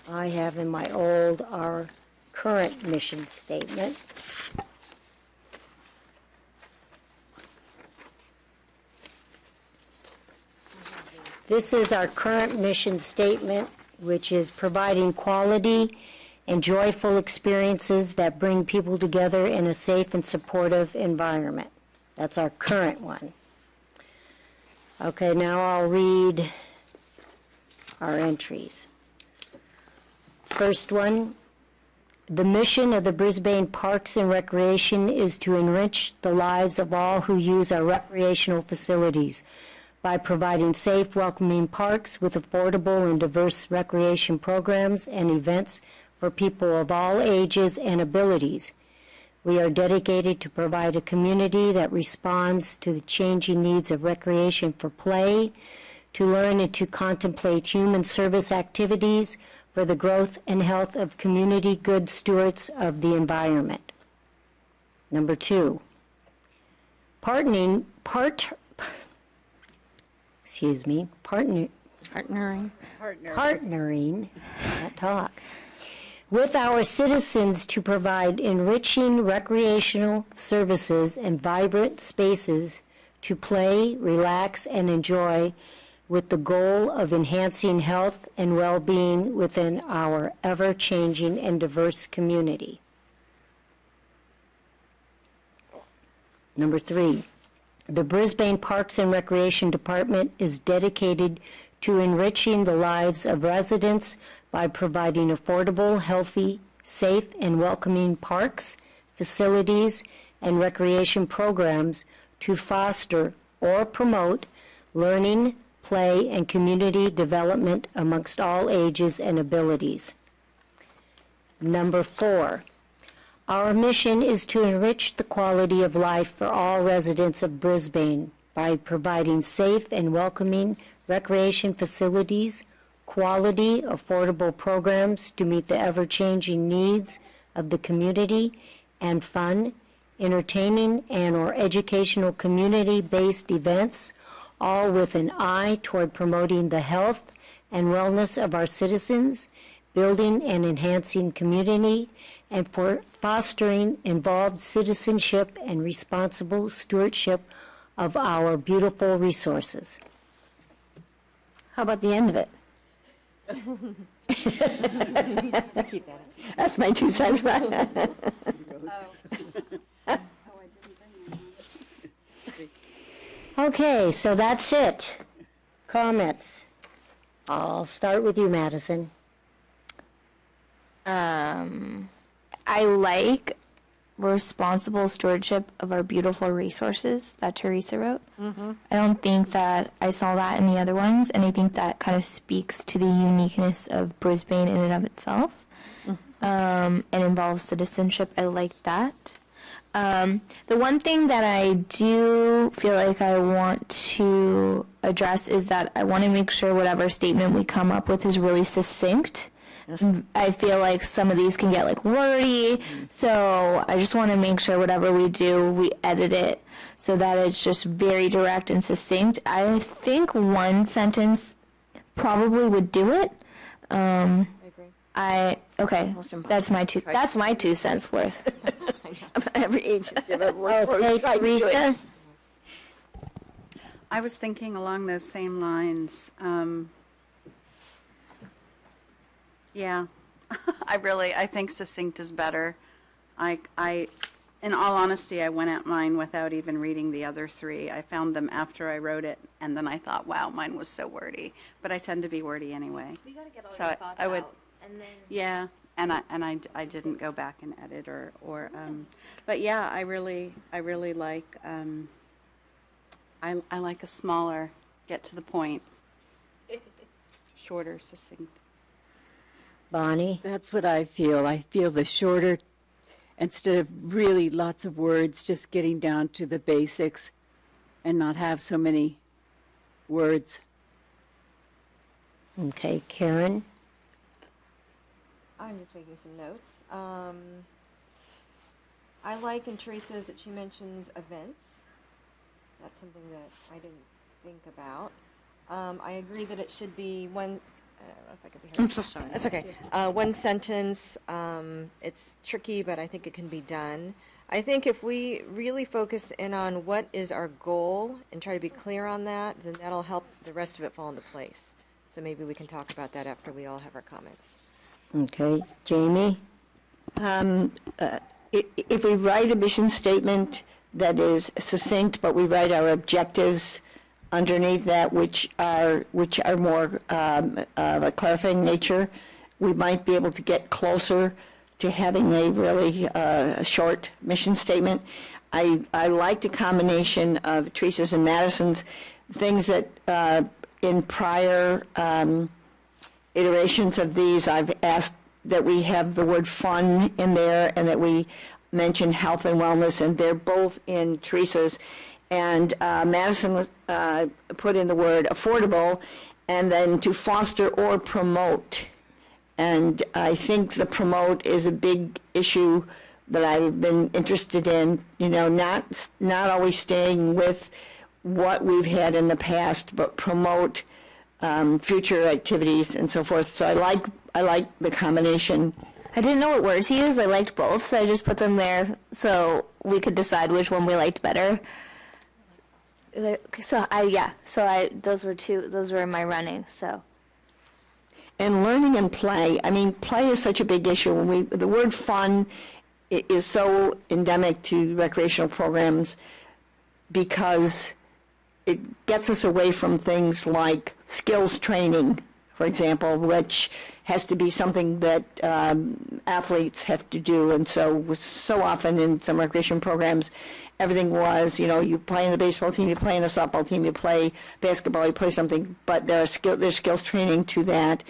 I have in my old, our current mission statement. This is our current mission statement, which is providing quality and joyful experiences that bring people together in a safe and supportive environment. That's our current one. Okay, now I'll read our entries. First one, the mission of the Brisbane Parks and Recreation is to enrich the lives of all who use our recreational facilities by providing safe, welcoming parks with affordable and diverse recreation programs and events for people of all ages and abilities. We are dedicated to provide a community that responds to the changing needs of recreation for play, to learn and to contemplate human service activities for the growth and health of community good stewards of the environment. Number 2, partnering, not talk, with our citizens to provide enriching recreational services and vibrant spaces to play, relax, and enjoy, with the goal of enhancing health and well-being within our ever-changing and diverse community. Number 3, the Brisbane Parks and Recreation Department is dedicated to enriching the lives of residents by providing affordable, healthy, safe, and welcoming parks, facilities, and recreation programs to foster or promote learning, play, and community development amongst all ages and abilities. Number 4, our mission is to enrich the quality of life for all residents of Brisbane by providing safe and welcoming recreation facilities, quality, affordable programs to meet the ever-changing needs of the community, and fun, entertaining, and/or educational community-based events, all with an eye toward promoting the health and wellness of our citizens, building and enhancing community, and for fostering involved citizenship and responsible stewardship of our beautiful resources. How about the end of it? Keep that. That's my 2 cents. Okay, so that's it. Comments. I'll start with you, Madison. I like responsible stewardship of our beautiful resources that Teresa wrote. I don't think that I saw that in the other ones, and I think that kind of speaks to the uniqueness of Brisbane in and of itself, and involves citizenship. I like that. The one thing that I do feel like I want to address is that I want to make sure whatever statement we come up with is really succinct. I feel like some of these can get like wordy, so I just want to make sure whatever we do, we edit it so that it's just very direct and succinct. I think one sentence probably would do it. I agree. Okay, that's my 2 cents worth. Every agency I've ever worked for Okay, tried to do it. Teresa? I was thinking along those same lines. Yeah, I think succinct is better. In all honesty, I went at mine without even reading the other 3. I found them after I wrote it, and then I thought, wow, mine was so wordy. But I tend to be wordy anyway. We gotta get all So your thoughts I would- out, and then Yeah, and I didn't go back and edit but yeah, I really like, I like a smaller, get to the point, shorter, succinct. Bonnie? That's what I feel. I feel the shorter, instead of really lots of words, just getting down to the basics and not have so many words. Okay, Karen? I'm just making some notes. I like in Teresa's that she mentions events. That's something that I didn't think about. I agree that it should be one. I don't know if I could be heard. I'm so sorry. That's okay. One sentence. It's tricky, but I think it can be done. I think if we really focus in on what is our goal and try to be clear on that, then that'll help the rest of it fall into place. So maybe we can talk about that after we all have our comments. Okay, Jamie? If we write a mission statement that is succinct, but we write our objectives underneath that, which are more of a clarifying nature, we might be able to get closer to having a really short mission statement. I like the combination of Teresa's and Madison's, things that in prior iterations of these, I've asked that we have the word fun in there and that we mention health and wellness, and they're both in Teresa's. And Madison was, put in the word affordable, and then to foster or promote. And I think the promote is a big issue that I've been interested in, not always staying with what we've had in the past, but promote future activities and so forth. So I like the combination. I didn't know what word to use. I liked both, so I just put them there so we could decide which one we liked better. Those were in my running, so. And learning and play. I mean, play is such a big issue. The word fun is so endemic to recreational programs because it gets us away from things like skills training, for example, which has to be something that athletes have to do. And so often in some recreation programs, everything was, you play in the baseball team, you play in the softball team, you play basketball, you play something, but there's skills training to that.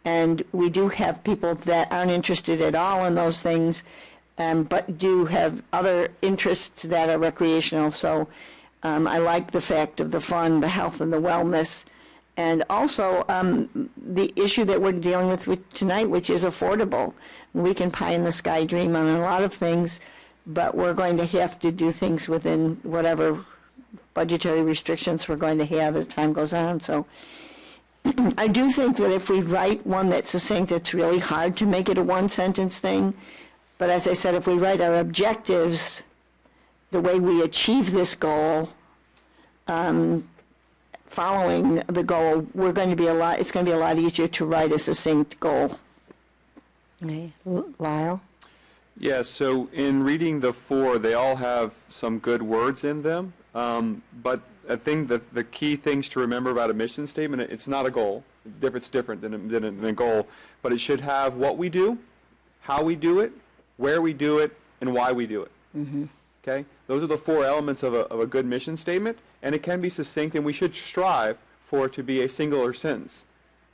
And we do have people that aren't interested at all in those things, but do have other interests that are recreational. So I like the fact of the fun, the health, and the wellness. And also the issue that we're dealing with tonight, which is affordable. We can pie-in-the-sky dream on a lot of things, but we're going to have to do things within whatever budgetary restrictions we're going to have as time goes on. So I do think that if we write one that's succinct, it's really hard to make it a one-sentence thing. But as I said, if we write our objectives, the way we achieve this goal, following the goal, it's going to be a lot easier to write a succinct goal. Okay, Lyle? Yeah, so in reading the 4, they all have some good words in them, but I think that the key things to remember about a mission statement, it's not a goal. It's different than a goal, but it should have what we do, how we do it, where we do it, and why we do it. Okay? Those are the 4 elements of a good mission statement, and it can be succinct, and we should strive for it to be a singular sentence,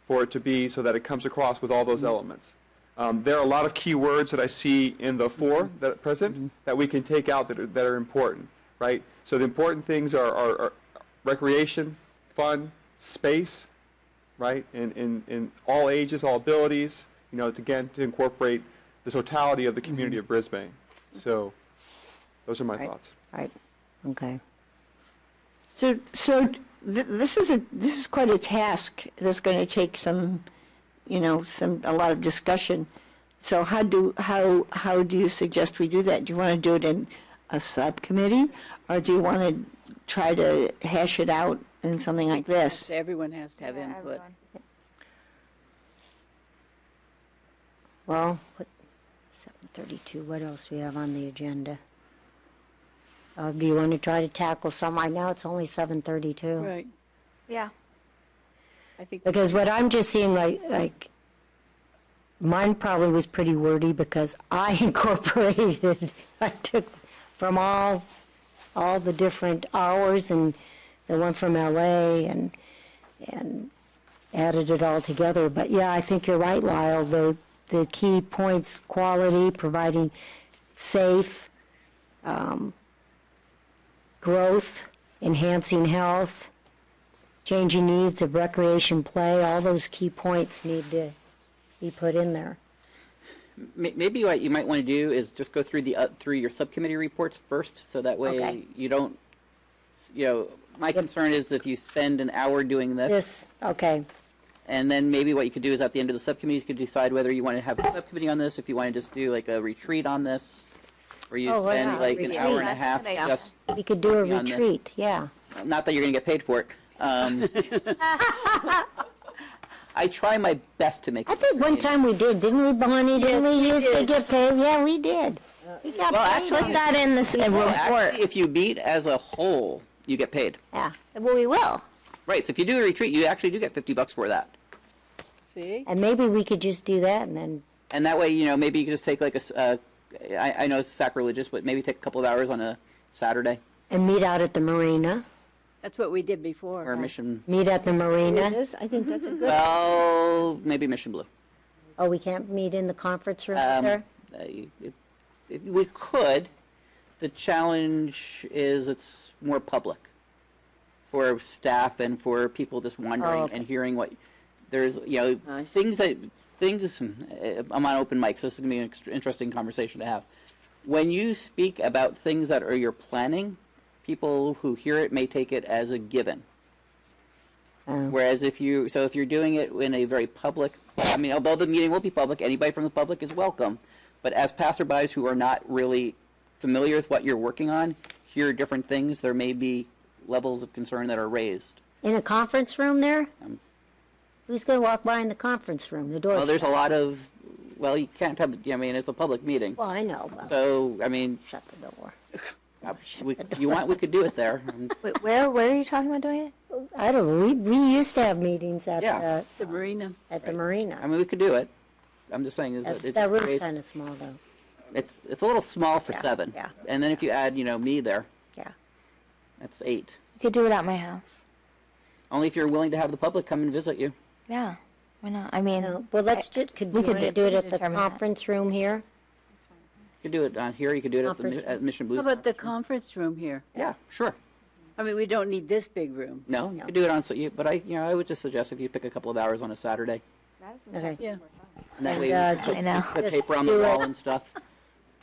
for it to be so that it comes across with all those elements. There are a lot of key words that I see in the 4 that are present that we can take out that are important, right? So the important things are recreation, fun, space, right? In all ages, all abilities, you know, to incorporate the totality of the community of Brisbane. So those are my thoughts. Right, okay. So this is quite a task that's going to take some, you know, a lot of discussion. So how do you suggest we do that? Do you want to do it in a subcommittee, or do you want to try to hash it out in something like this? Everyone has to have input. Well, 7:32, what else do we have on the agenda? Do you want to try to tackle some? Right now, it's only 7:32. Right. Yeah. I think Because what I'm just seeing, like, mine probably was pretty wordy because I incorporated, I took from all the different hours and the one from LA and added it all together. But yeah, I think you're right, Lyle. The key points: quality, providing safe, growth, enhancing health, changing needs of recreation play. All those key points need to be put in there. Maybe what you might want to do is just go through through your subcommittee reports first, so that way Okay. you don't, you know, my concern is if you spend an hour doing this, Okay, and then maybe what you could do is at the end of the subcommittee, you could decide whether you want to have a subcommittee on this, if you want to just do like a retreat on this, or you Oh, spend yeah, like an retreat. hour and a That's a half good idea. just, we could do a Working on this. retreat, yeah. not that you're going to get paid for it. I try my best to make I it think one time we did, didn't we, Bonnie? Didn't we used to get paid? Yeah, we did. We got Well, paid. actually- Put that in this Well, report. actually, if you meet as a whole, you get paid. Yeah, Well, we will. Right, so if you do a retreat, you actually do get $50 for that. See? and maybe we could just do that and then, And that way, you know, maybe you could just take like I know it's sacrilegious, but maybe take a couple of hours on a Saturday and meet out at the marina. That's what we did before. or Mission, Meet at the It marina. is? I think that's a good. well, maybe Mission Blue. Oh, we can't meet in the conference room Um, there? We could. The challenge is it's more public for staff and for people just wandering Oh, okay. and hearing what there's, you know, I things. I'm on open mic, so this is going to be an interesting conversation to have. When you speak about things that are you're planning, people who hear it may take it as a given. Whereas if you're doing it in a very public, I mean, although the meeting will be public, anybody from the public is welcome. But as passerbys who are not really familiar with what you're working on, hear different things, there may be levels of concern that are raised. In a conference room there? Who's going to walk by in the conference room? The door's Well, there's a shut. lot of, well, you can't have, I mean, it's a public meeting. Well, I know, but So, I mean, shut the door. we could do it there. Wait, where are you talking about doing it? I don't know, we used to have meetings at Yeah. the, The marina. at the I marina. mean, we could do it. I'm just saying is That that it that room's creates- kind of small, though. it's a little small for 7. yeah. And then if you add, you know, me there, Yeah. that's 8. You could do it at my house. Only if you're willing to have the public come and visit you. Yeah. Why not? I mean, No, well, let's could we you could want to de- do it we at could the determine that. conference room here? You could do it on here. You could do it at, Conference at Mission Blues. How about the conference room here? Yeah, sure. I mean, we don't need this big room. No, you could do it on. But I would just suggest if you pick a couple of hours on a Saturday, Okay. Yeah. and that And, way you uh, just I know. put Just paper on the do wall it. and stuff.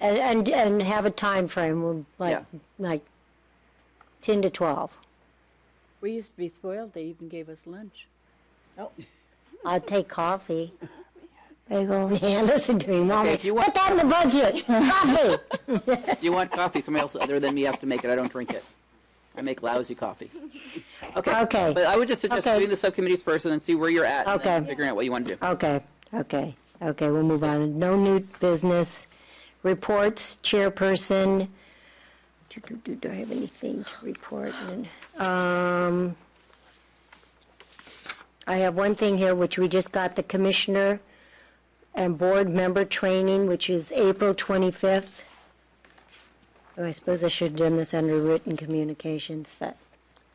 And have a time frame, Yeah. like 10 to 12. We used to be spoiled. They even gave us lunch. I'd take coffee. bagels. Yeah, listen to me, Mommy. if you want- Put that in the budget. Coffee. If you want coffee, somebody else other than me has to make it. I don't drink it. I make lousy coffee. Okay. Okay. But I would just suggest Okay. doing the subcommittees first and then see where you're at. And then Okay. figuring out what you want to do. Okay, we'll move on. No new business. Reports, chairperson. Do I have anything to report? I have one thing here, which we just got, the commissioner and board member training, which is April 25th. Oh, I suppose I should have done this under written communications, but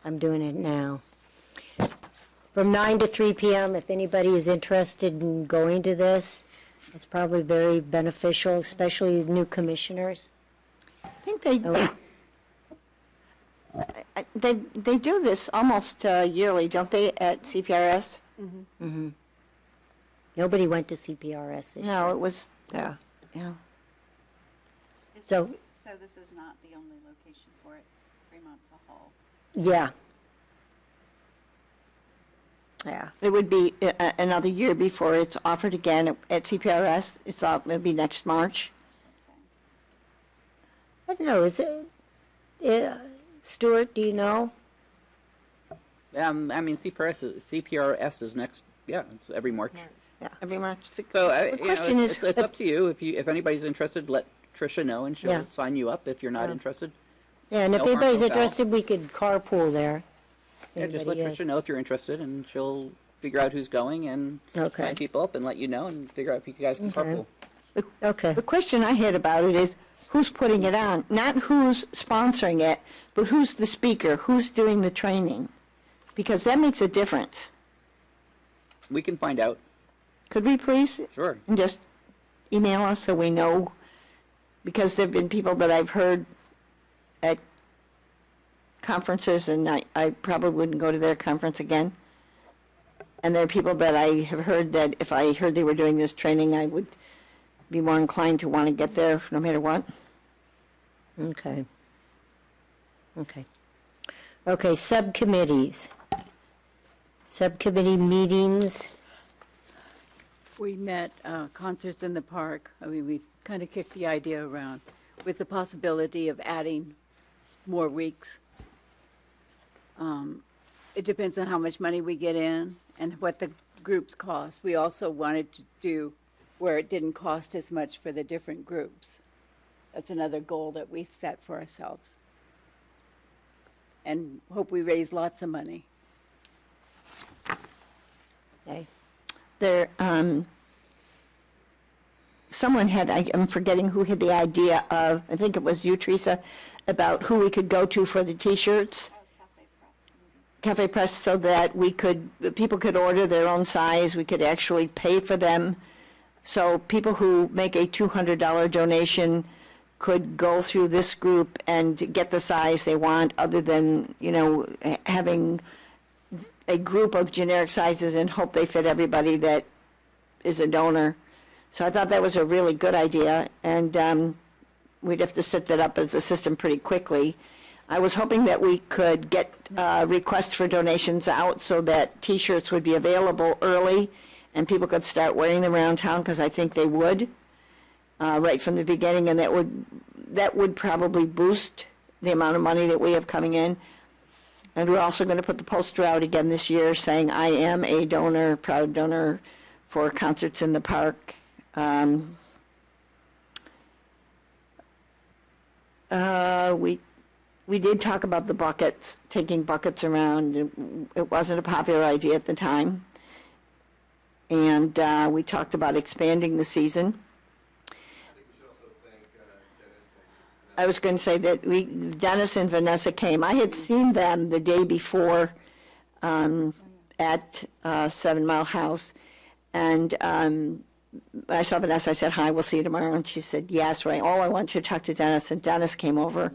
I'm doing it now. From 9 to 3 p.m., if anybody is interested in going to this, it's probably very beneficial, especially new commissioners. I think they do this almost yearly, don't they, at CPRS? Nobody went to CPRS this year. No, it was, Yeah. yeah. So- So this is not the only location for it, Fremont's a whole. Yeah. Yeah. It would be another year before it's offered again at CPRS. It'll be next March. I don't know, is it, Stuart, do you know? I mean, CPRS is next, yeah, it's every March. Yeah, every March. So, The you know, question is, it's up to you. If anybody's interested, let Tricia know and she'll Yeah. sign you up. If you're not interested, Yeah, and if No harm, anybody's no foul. interested, we could carpool there. yeah, just let Anybody is. Tricia know if you're interested and she'll figure out who's going and Okay. sign people up and let you know and figure out if you guys can carpool. Okay, the question I had about it is, who's putting it on? Not who's sponsoring it, but who's the speaker? Who's doing the training? Because that makes a difference. We can find out. Could we please? Sure. And just email us so we know, because there have been people that I've heard at conferences, and I probably wouldn't go to their conference again. And there are people that I have heard that if I heard they were doing this training, I would be more inclined to want to get there no matter what. okay. Okay, subcommittees. Subcommittee meetings, We met concerts in the park. I mean, we kind of kicked the idea around with the possibility of adding more weeks. It depends on how much money we get in and what the groups cost. We also wanted to do where it didn't cost as much for the different groups. That's another goal that we've set for ourselves. And hope we raise lots of money. okay. There, someone had, I'm forgetting who had the idea of, I think it was you, Teresa, about who we could go to for the T-shirts. Cafe Press, so that people could order their own size, we could actually pay for them. So people who make a $200 donation could go through this group and get the size they want, other than, having a group of generic sizes and hope they fit everybody that is a donor. So I thought that was a really good idea, and we'd have to set that up as a system pretty quickly. I was hoping that we could get requests for donations out so that T-shirts would be available early and people could start wearing them around town, because I think they would right from the beginning, and that would probably boost the amount of money that we have coming in. And we're also going to put the poster out again this year saying, I am a donor, proud donor for concerts in the park. We did talk about the buckets, taking buckets around. It wasn't a popular idea at the time. And we talked about expanding the season. I was going to say that Dennis and Vanessa came. I had seen them the day before at 7 Mile House, and I saw Vanessa. I said, hi, we'll see you tomorrow. And she said, yes, right. Oh, I want you to talk to Dennis. And Dennis came over,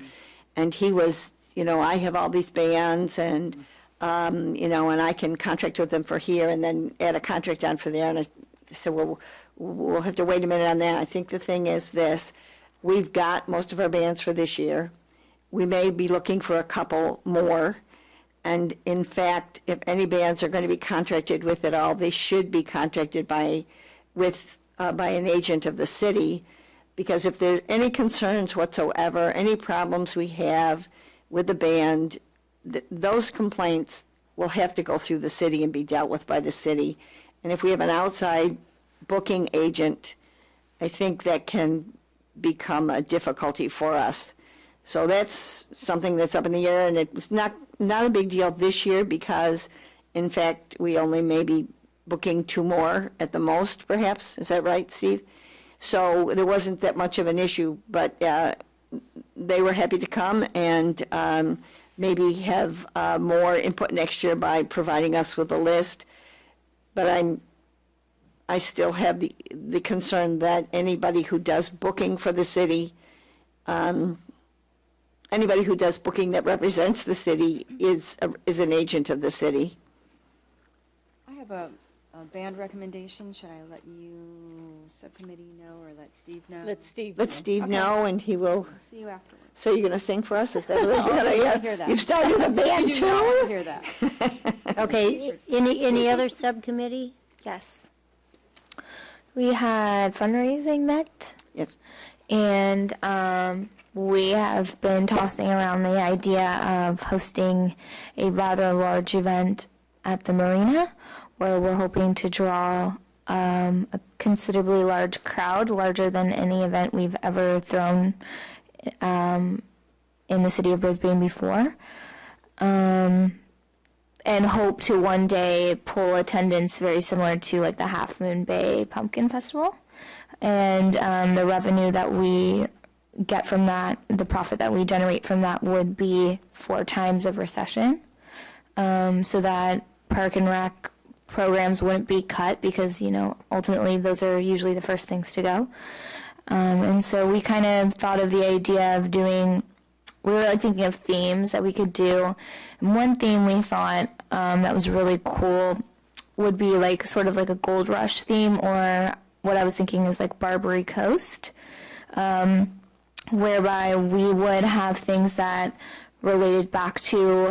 and he was, I have all these bands, and, and I can contract with them for here and then add a contract on for there. And I said, well, we'll have to wait a minute on that. I think the thing is this. We've got most of our bands for this year. We may be looking for a couple more. And in fact, if any bands are going to be contracted with at all, they should be contracted by an agent of the city. Because if there are any concerns whatsoever, any problems we have with the band, those complaints will have to go through the city and be dealt with by the city. And if we have an outside booking agent, I think that can become a difficulty for us. So that's something that's up in the air, and it was not a big deal this year because, in fact, we only may be booking 2 more at the most, perhaps. Is that right, Steve? So there wasn't that much of an issue, but they were happy to come and maybe have more input next year by providing us with a list. But I still have the concern that anybody who does booking for the city, anybody who does booking that represents the city is an agent of the city. I have a band recommendation. Should I let you, subcommittee, know, or let Steve know? Let Steve. Let Steve know, and he will. See you afterwards. So you're going to sing for us? Is that what you're I going hear to? that. You've started a band You do not want to too? hear that. Okay, any other subcommittee? Yes. We had fundraising met, Yes. and we have been tossing around the idea of hosting a rather large event at the marina, where we're hoping to draw a considerably large crowd, larger than any event we've ever thrown in the city of Brisbane before. And hope to one day pull attendance very similar to like the Half Moon Bay Pumpkin Festival. And the revenue that we get from that, the profit that we generate from that would be 4 times of recession. So that Park and Rec programs wouldn't be cut because, you know, ultimately those are usually the first things to go. And so we kind of thought of the idea of doing, we were like thinking of themes that we could do. And one theme we thought that was really cool would be like sort of like a Gold Rush theme, or what I was thinking is like Barbary Coast, whereby we would have things that related back to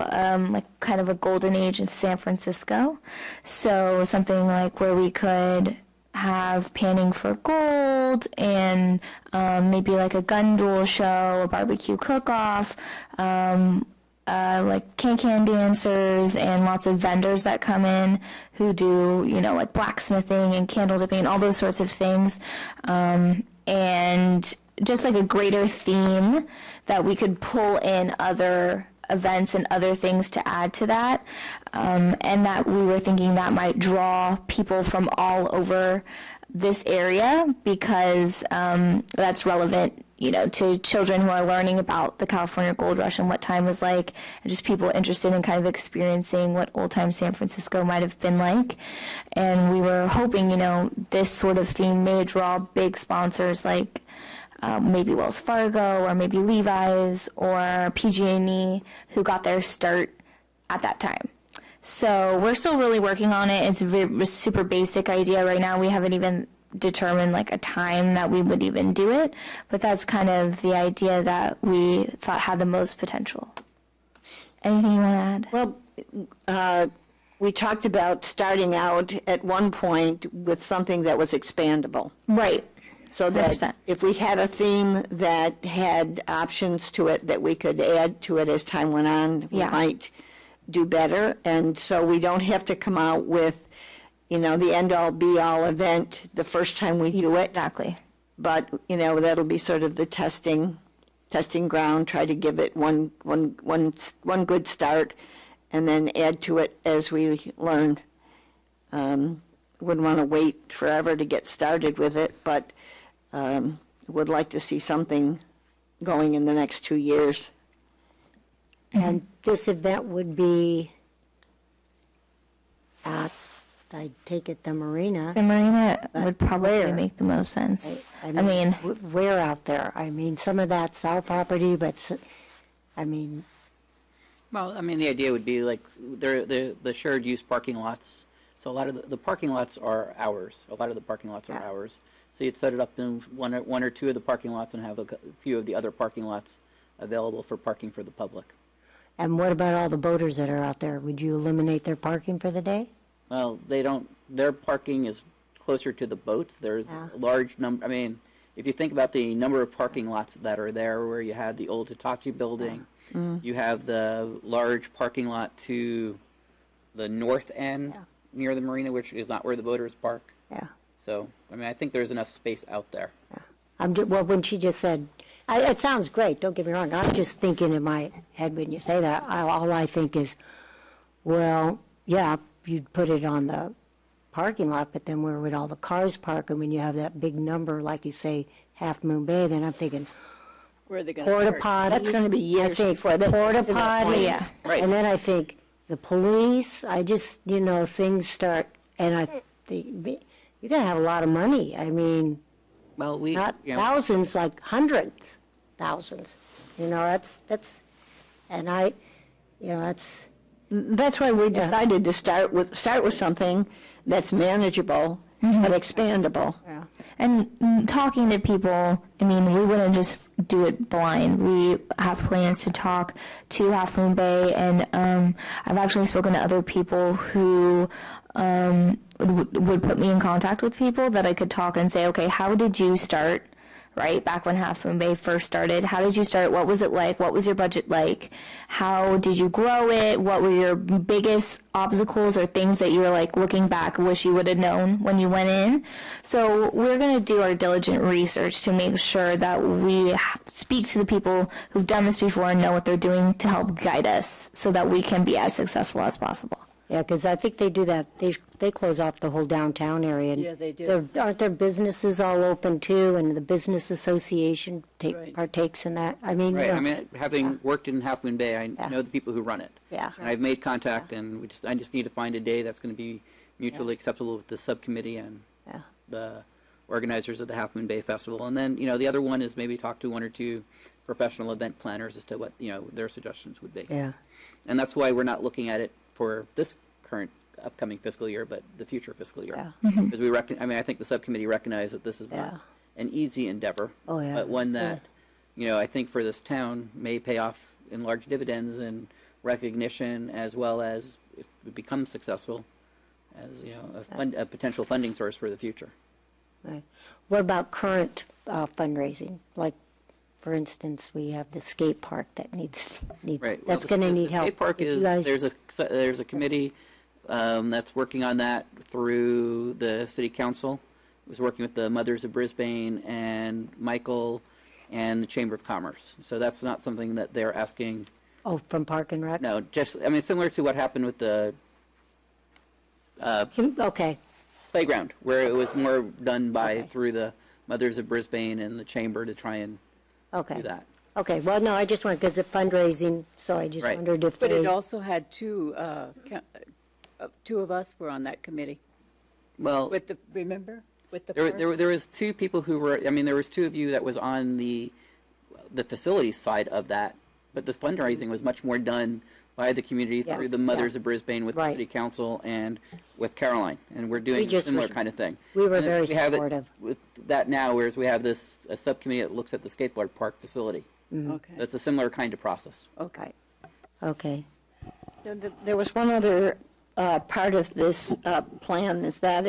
like kind of a golden age of San Francisco. So something like where we could have panning for gold and maybe like a gun duel show, a barbecue cook-off, like can-can dancers and lots of vendors that come in who do, you know, like blacksmithing and candle dipping and all those sorts of things. And just like a greater theme that we could pull in other events and other things to add to that. And that we were thinking that might draw people from all over this area because that's relevant, you know, to children who are learning about the California Gold Rush and what time was like, and just people interested in kind of experiencing what old time San Francisco might have been like. And we were hoping, you know, this sort of theme may draw big sponsors like maybe Wells Fargo or maybe Levi's or PG&E who got their start at that time. So we're still really working on it. It's a super basic idea right now. We haven't even determined like a time that we would even do it, but that's kind of the idea that we thought had the most potential. Anything you want to add? Well, we talked about starting out at one point with something that was expandable. Right. So that 100%. if we had a theme that had options to it that we could add to it as time went on, we Yeah. might do better. And so we don't have to come out with, you know, the end-all be-all event the first time we do it. Exactly. But, you know, that'll be sort of the testing ground, try to give it one good start and then add to it as we learn. Wouldn't want to wait forever to get started with it, but would like to see something going in the next 2 years. And this event would be at, I take it, the marina. The marina would probably where? make the most sense. I mean, where out there? I mean, some of that's our property, but, I mean, Well, I mean, the idea would be like the shared use parking lots. So a lot of the parking lots are ours. A lot of the parking lots are ours. So you'd set it up in one or two of the parking lots and have a few of the other parking lots available for parking for the public. and what about all the boaters that are out there? Would you eliminate their parking for the day? Well, they don't. Their parking is closer to the boats. There's a large number. I mean, if you think about the number of parking lots that are there, where you had the old Hitachi building, you have the large parking lot to the north end near the marina, which is not where the boaters park. Yeah. So, I mean, I think there's enough space out there. Well, when she just said it sounds great, don't get me wrong. I'm just thinking in my head when you say that, all I think is, well, yeah, you'd put it on the parking lot, but then where would all the cars park? And when you have that big number, like you say, Half Moon Bay, then I'm thinking Where are they going to porta park? potties. That's gonna be years I think before that porta gets to that point. potties. Yeah. Right. And then I think the police, I just, things start, and I think, you're gonna have a lot of money. I mean, Well, we, not you know, thousands, like hundreds, thousands. That's, and I, that's, That's why we decided to start with something that's manageable but expandable. And talking to people, I mean, we wouldn't just do it blind. We have plans to talk to Half Moon Bay, and I've actually spoken to other people who would put me in contact with people that I could talk and say, okay, how did you start? Right, back when Half Moon Bay first started, how did you start? What was it like? What was your budget like? How did you grow it? What were your biggest obstacles or things that you were like looking back, wish you would have known when you went in? So we're going to do our diligent research to make sure that we speak to the people who've done this before and know what they're doing to help guide us so that we can be as successful as possible. yeah, because I think they do that. They close off the whole downtown area. And Yeah, they do. Aren't there businesses all open too, and the business association Right. partakes in that? I mean, right, I mean, having worked in Half Moon Bay, I Yeah. know the people who run it. Yeah. And I've made contact, and I just need to find a day that's going to be mutually acceptable with the subcommittee and Yeah. the organizers of the Half Moon Bay Festival. And then, the other one is maybe talk to one or two professional event planners as to what, their suggestions would be. yeah, And that's why we're not looking at it for this current upcoming fiscal year, but the future fiscal year. Yeah. Because I think the subcommittee recognized that this is not Yeah. an easy endeavor. Oh, yeah, But one that's that, I think for this town may pay off in large dividends and recognition, as well as, if it becomes successful, as, a potential funding source for the future. right. What about current fundraising? Like, for instance, we have the skate park that needs Right. well, that's the- going to the need help. skate park If you is, guys- there's a committee that's working on that through the city council. It was working with the Mothers of Brisbane and Michael and the Chamber of Commerce. So that's not something that they're asking. Oh, from Park and Rec? No, similar to what happened with the Okay, playground, where it was more done Okay. through the Mothers of Brisbane and the Chamber to try and okay. do that. Okay, well, no, I just went, because of fundraising, so I just Right. wondered if But they... it also had two of us were on that committee. Well, Remember? With the there, park? there was two people who were, there was two of you that was on the facilities side of that, but the fundraising was much more done by the community Yeah, through the Mothers yeah. of Brisbane with the Right. city council and with Caroline, and we're doing a just similar was- kind of thing. we were And then very we have it supportive. with that now, whereas we have a subcommittee that looks at the skateboard park facility. Okay, That's a similar kind of process. okay. Okay, There was one other part of this plan, is that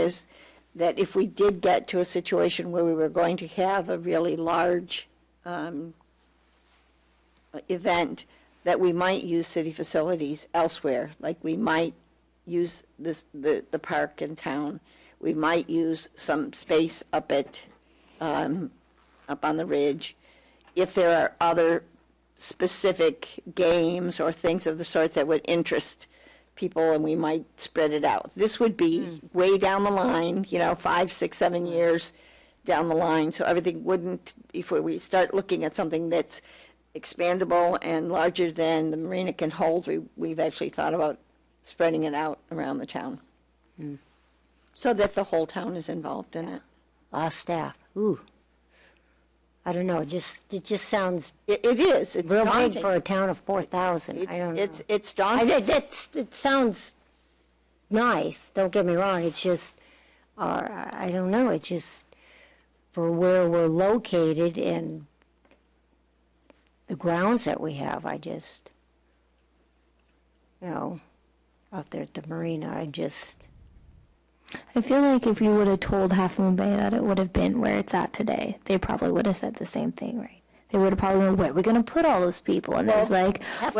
if we did get to a situation where we were going to have a really large event, that we might use city facilities elsewhere, like we might use the park in town, we might use some space up on the ridge, if there are other specific games or things of the sort that would interest people, and we might spread it out. This would be way down the line, 5, 6, 7 years down the line, so everything wouldn't, if we start looking at something that's expandable and larger than the marina can hold, we've actually thought about spreading it out around the town. So that the whole town is involved in it. staff, ooh. I don't know, it just sounds It is, it's real big daunting. for a town of 4,000. I don't know. It's daunting. It sounds nice, don't get me wrong, it's just, I don't know, it's just for where we're located and the grounds that we have, I just, out there at the marina, I feel like if you would have told Half Moon Bay that it would have been where it's at today, they probably would have said the same thing, right? They would have probably been, where are we going to put all those people? And there's like, Half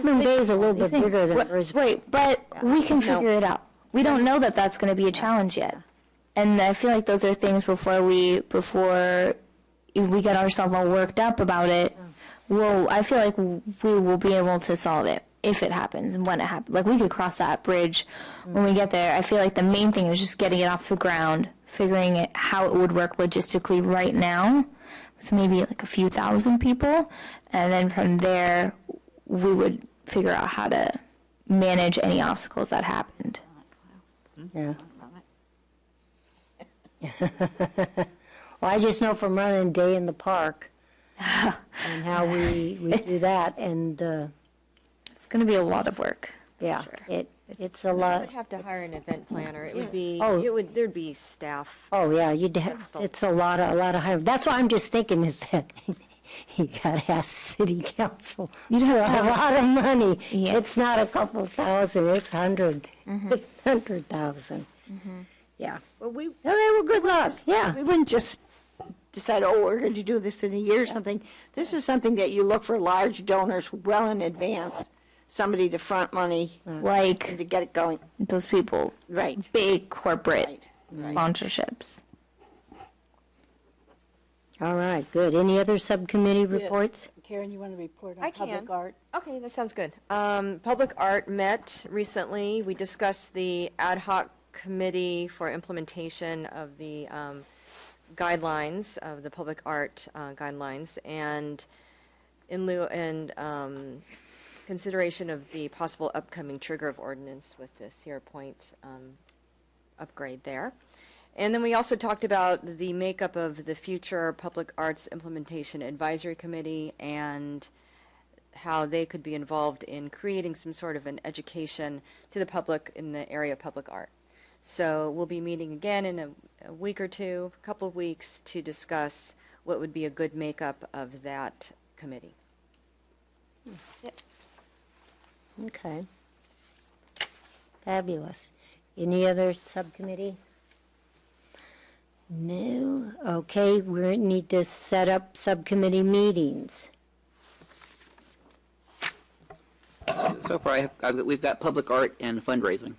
Moon Bay is a little bit bigger than Brisbane. Right, but we can figure it out. We don't know that that's going to be a challenge yet. And I feel like those are things before if we get ourselves all worked up about it, I feel like we will be able to solve it if it happens and when it happens. Like, we could cross that bridge when we get there. I feel like the main thing is just getting it off the ground, figuring it how it would work logistically right now, with maybe like a few thousand people, and then from there we would figure out how to manage any obstacles that happened. Yeah. Well, I just know from running Day in the Park and how we do that, and, It's going to be a lot of work. yeah, it's a I lot. would have to hire an event planner. It would be, Oh. there'd be staff. Oh, yeah, That's the- it's a lot of high. That's what I'm just thinking is that you gotta ask the city council You'd for have to a have- lot of money. Yeah. It's not a couple thousand, it's 100,000. Yeah. Well, we, Okay, well, good luck, yeah. we wouldn't just decide, oh, we're going to do this in a year or something. This is something that you look for large donors well in advance, somebody to front money and Like to get it going. those people, Right. big corporate Right. sponsorships. All right, good. Any other subcommittee reports? Karen, you want to report I on public can. art? Okay, that sounds good. Public Art met recently. We discussed the ad hoc committee for implementation of the guidelines, of the public art guidelines, and in lieu and consideration of the possible upcoming trigger of ordinance with the Sierra Point upgrade there. And then we also talked about the makeup of the future Public Arts Implementation Advisory Committee and how they could be involved in creating some sort of an education to the public in the area of public art. So we'll be meeting again in a week or two, a couple of weeks, to discuss what would be a good makeup of that committee. Okay. Fabulous. Any other subcommittee? No? Okay, we need to set up subcommittee meetings. So far, we've got public art and fundraising.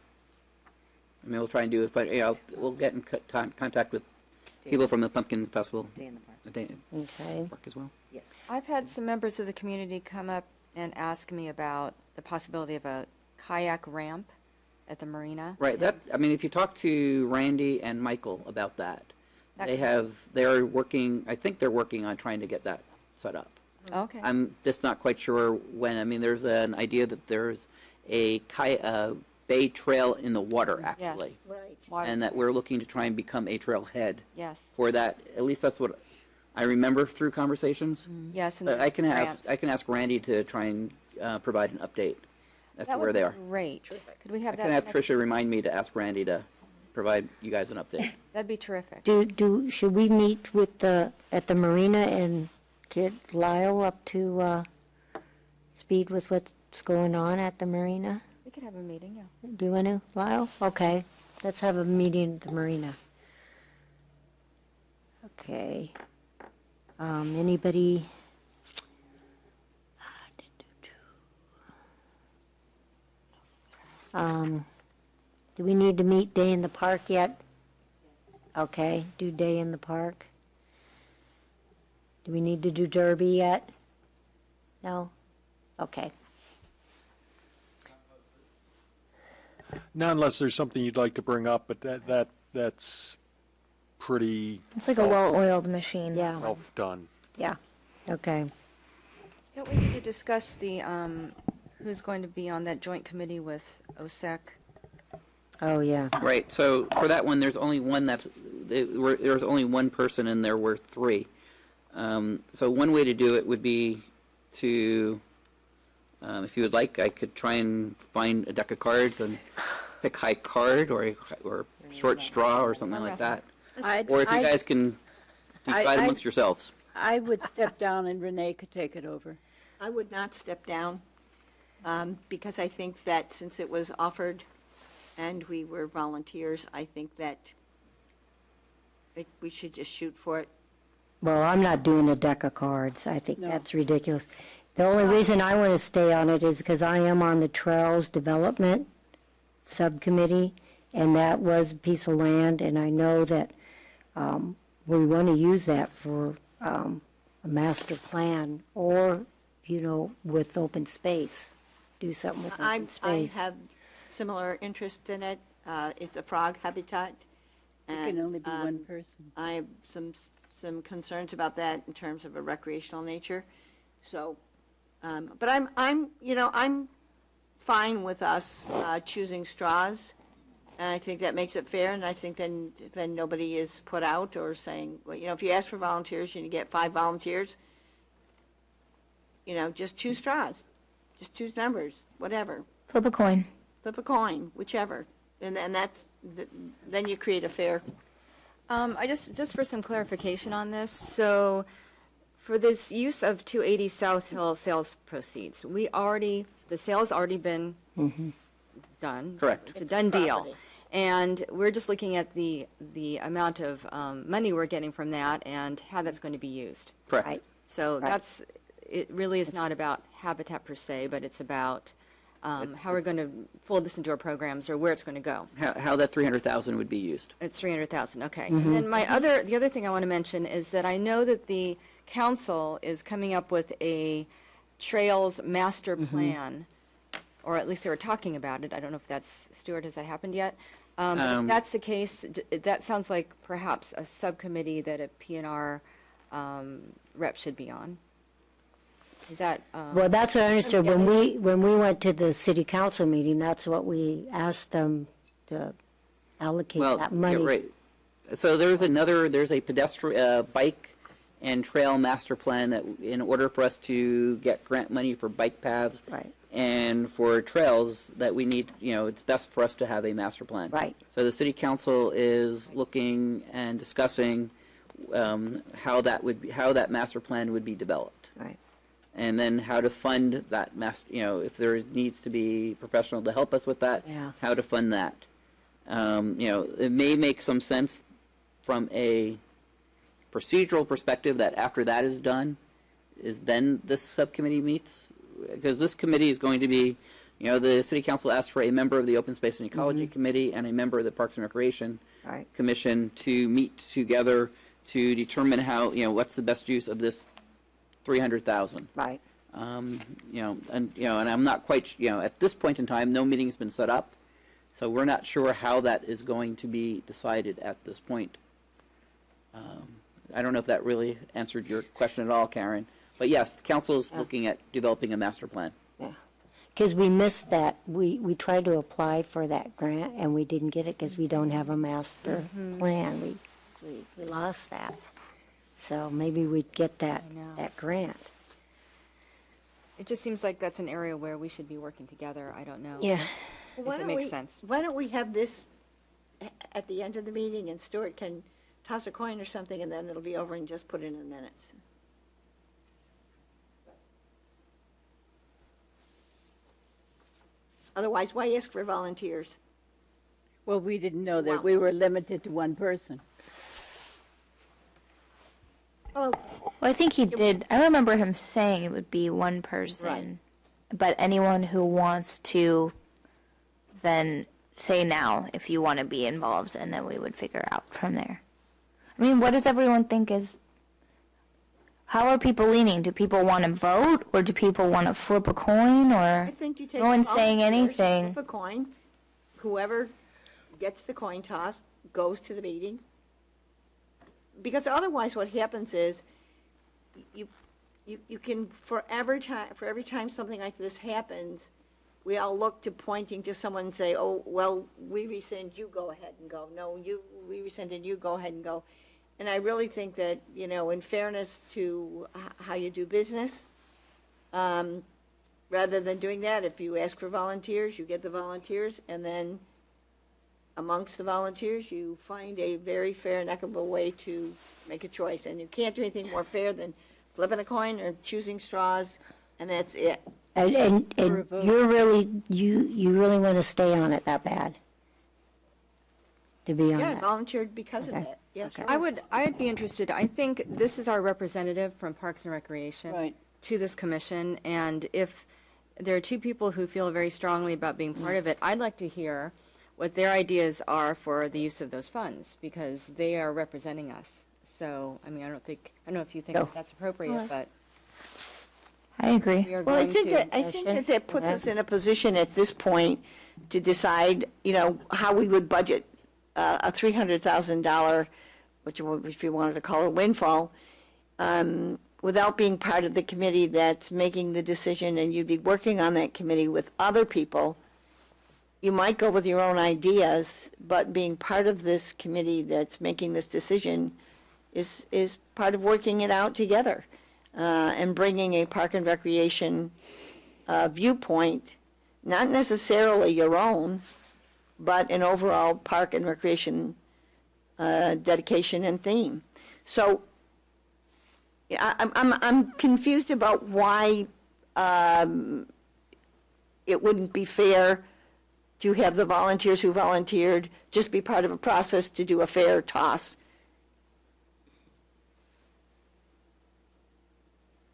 I mean, we'll try and do we'll get in contact with people from the Pumpkin Festival. Day in the Park. Okay. Park as well. I've had some members of the community come up and ask me about the possibility of a kayak ramp at the marina. Right, if you talk to Randy and Michael about that, That they're working, I think they're working on trying to get that set up. Okay. I'm just not quite sure when. I mean, there's an idea that there's a bay trail in the water, actually. Right. Water- And that we're looking to try and become a trailhead Yes, for that. At least that's what I remember through conversations. yes. And But there's grants. I can ask Randy to try and provide an update as to That where would they be are. great. Could we have I that? can have next- Tricia remind me to ask Randy to provide you guys an update. That'd be terrific. Should we meet at the marina and get Lyle up to speed with what's going on at the marina? We could have a meeting, yeah. Do you want to, Lyle? Okay, let's have a meeting at the marina. Okay. Anybody? Do we need to meet Day in the Park yet? Okay, do Day in the Park. Do we need to do Derby yet? No? Okay. Not unless there's something you'd like to bring up, but that's pretty It's like a well-oiled machine. Yeah, self-done. yeah, okay. Don't we need to discuss the, who's going to be on that joint committee with OSEC? Oh, yeah. Right, so for that one, there's only one there's only one person and there were three. So one way to do it would be to, if you would like, I could try and find a deck of cards and pick high card or short straw or something like that. Or if you guys can decide amongst yourselves. I would step down and Renee could take it over. I would not step down because I think that since it was offered and we were volunteers, I think that we should just shoot for it. Well, I'm not doing a deck of cards. I think that's ridiculous. The only reason I want to stay on it is because I am on the Trails Development Subcommittee, and that was a piece of land, and I know that we want to use that for a master plan, or, with open space, do something with I open space. have similar interest in it. It's a frog habitat. It can only be one person. I have some concerns about that in terms of a recreational nature. So, but I'm fine with us choosing straws, and I think that makes it fair. And I think then nobody is put out or saying, well, if you ask for volunteers and you get 5 volunteers, just choose straws, just choose numbers, whatever, Flip a coin. flip a coin, whichever, and then you create a fair. I just for some clarification on this, so for this use of 280 South Hill sales proceeds, the sale's already been done. Correct. It's a done deal. And we're just looking at the amount of money we're getting from that and how that's going to be used. Correct. Right. So it really is not about Habitat per se, but it's about how we're going to fold this into our programs or where it's going to go. How that 300,000 would be used. It's 300,000, okay. And then the other thing I want to mention is that I know that the council is coming up with a trails master plan, or at least they were talking about it. I don't know if that's, Stuart, has that happened yet? If that's the case, that sounds like perhaps a subcommittee that a PNR rep should be on. Is that, Well, that's what I understood. When we went to the city council meeting, that's what we asked them to allocate Well, that money. yeah, right. So there's a pedestrian, bike and trail master plan that in order for us to get grant money for bike paths Right. and for trails that we need, it's best for us to have a master plan. Right. So the city council is looking and discussing how that master plan would be developed. Right. And then how to fund that if there needs to be professional to help us with that, Yeah. how to fund that. It may make some sense from a procedural perspective that after that is done, is then this subcommittee meets, because this committee is going to be, the city council asked for a member of the Open Space and Ecology Committee and a member of the Parks and Recreation Right. Commission to meet together to determine how, what's the best use of this 300,000. Right. And I'm not quite, at this point in time, no meeting's been set up, so we're not sure how that is going to be decided at this point. I don't know if that really answered your question at all, Karen, but yes, the council is looking at developing a master plan. Yeah. Because we missed that. We tried to apply for that grant, and we didn't get it because we don't have a master plan. We lost that. So maybe we'd get that grant. it just seems like that's an area where we should be working together. I don't know. Yeah. Well, If it makes sense. Why don't we have this at the end of the meeting, and Stuart can toss a coin or something, and then it'll be over and just put it in the minutes. Otherwise, why ask for volunteers? Well, we didn't know that we were limited to one person. Oh, Well, I think he did. I remember him saying it would be one person, but anyone who wants to then say now if you want to be involved, and then we would figure out from there. I mean, what does everyone think is? How are people leaning? Do people want to vote, or do people want to flip a coin, or I think you take. no one's saying volunteers, anything? Flip a coin. Whoever gets the coin toss goes to the meeting. Because otherwise, what happens is, you can for every time something like this happens, we all look to pointing to someone and say, oh, well, we rescind, you go ahead and go. No, we rescinded, you go ahead and go. And I really think that, in fairness to how you do business, rather than doing that, if you ask for volunteers, you get the volunteers, and then amongst the volunteers, you find a very fair and equitable way to make a choice. And you can't do anything more fair than flipping a coin or choosing straws, and that's it. And you're really, you really want to stay on it that bad? To be on Yeah, I it? volunteered because of Okay. that. Yeah, sure. I'd be interested. I think this is our representative from Parks and Recreation Right. to this commission, and if there are two people who feel very strongly about being part of it, I'd like to hear what their ideas are for the use of those funds, because they are representing us. So, I mean, I don't know if you think that's appropriate, but I agree. we are Well, I going think to. that, that puts us in a position at this point to decide, how we would budget a $300,000, which if you wanted to call it a windfall, without being part of the committee that's making the decision, and you'd be working on that committee with other people. You might go with your own ideas, but being part of this committee that's making this decision is part of working it out together, and bringing a park and recreation viewpoint, not necessarily your own, but an overall park and recreation dedication and theme. So I'm confused about why it wouldn't be fair to have the volunteers who volunteered just be part of a process to do a fair toss.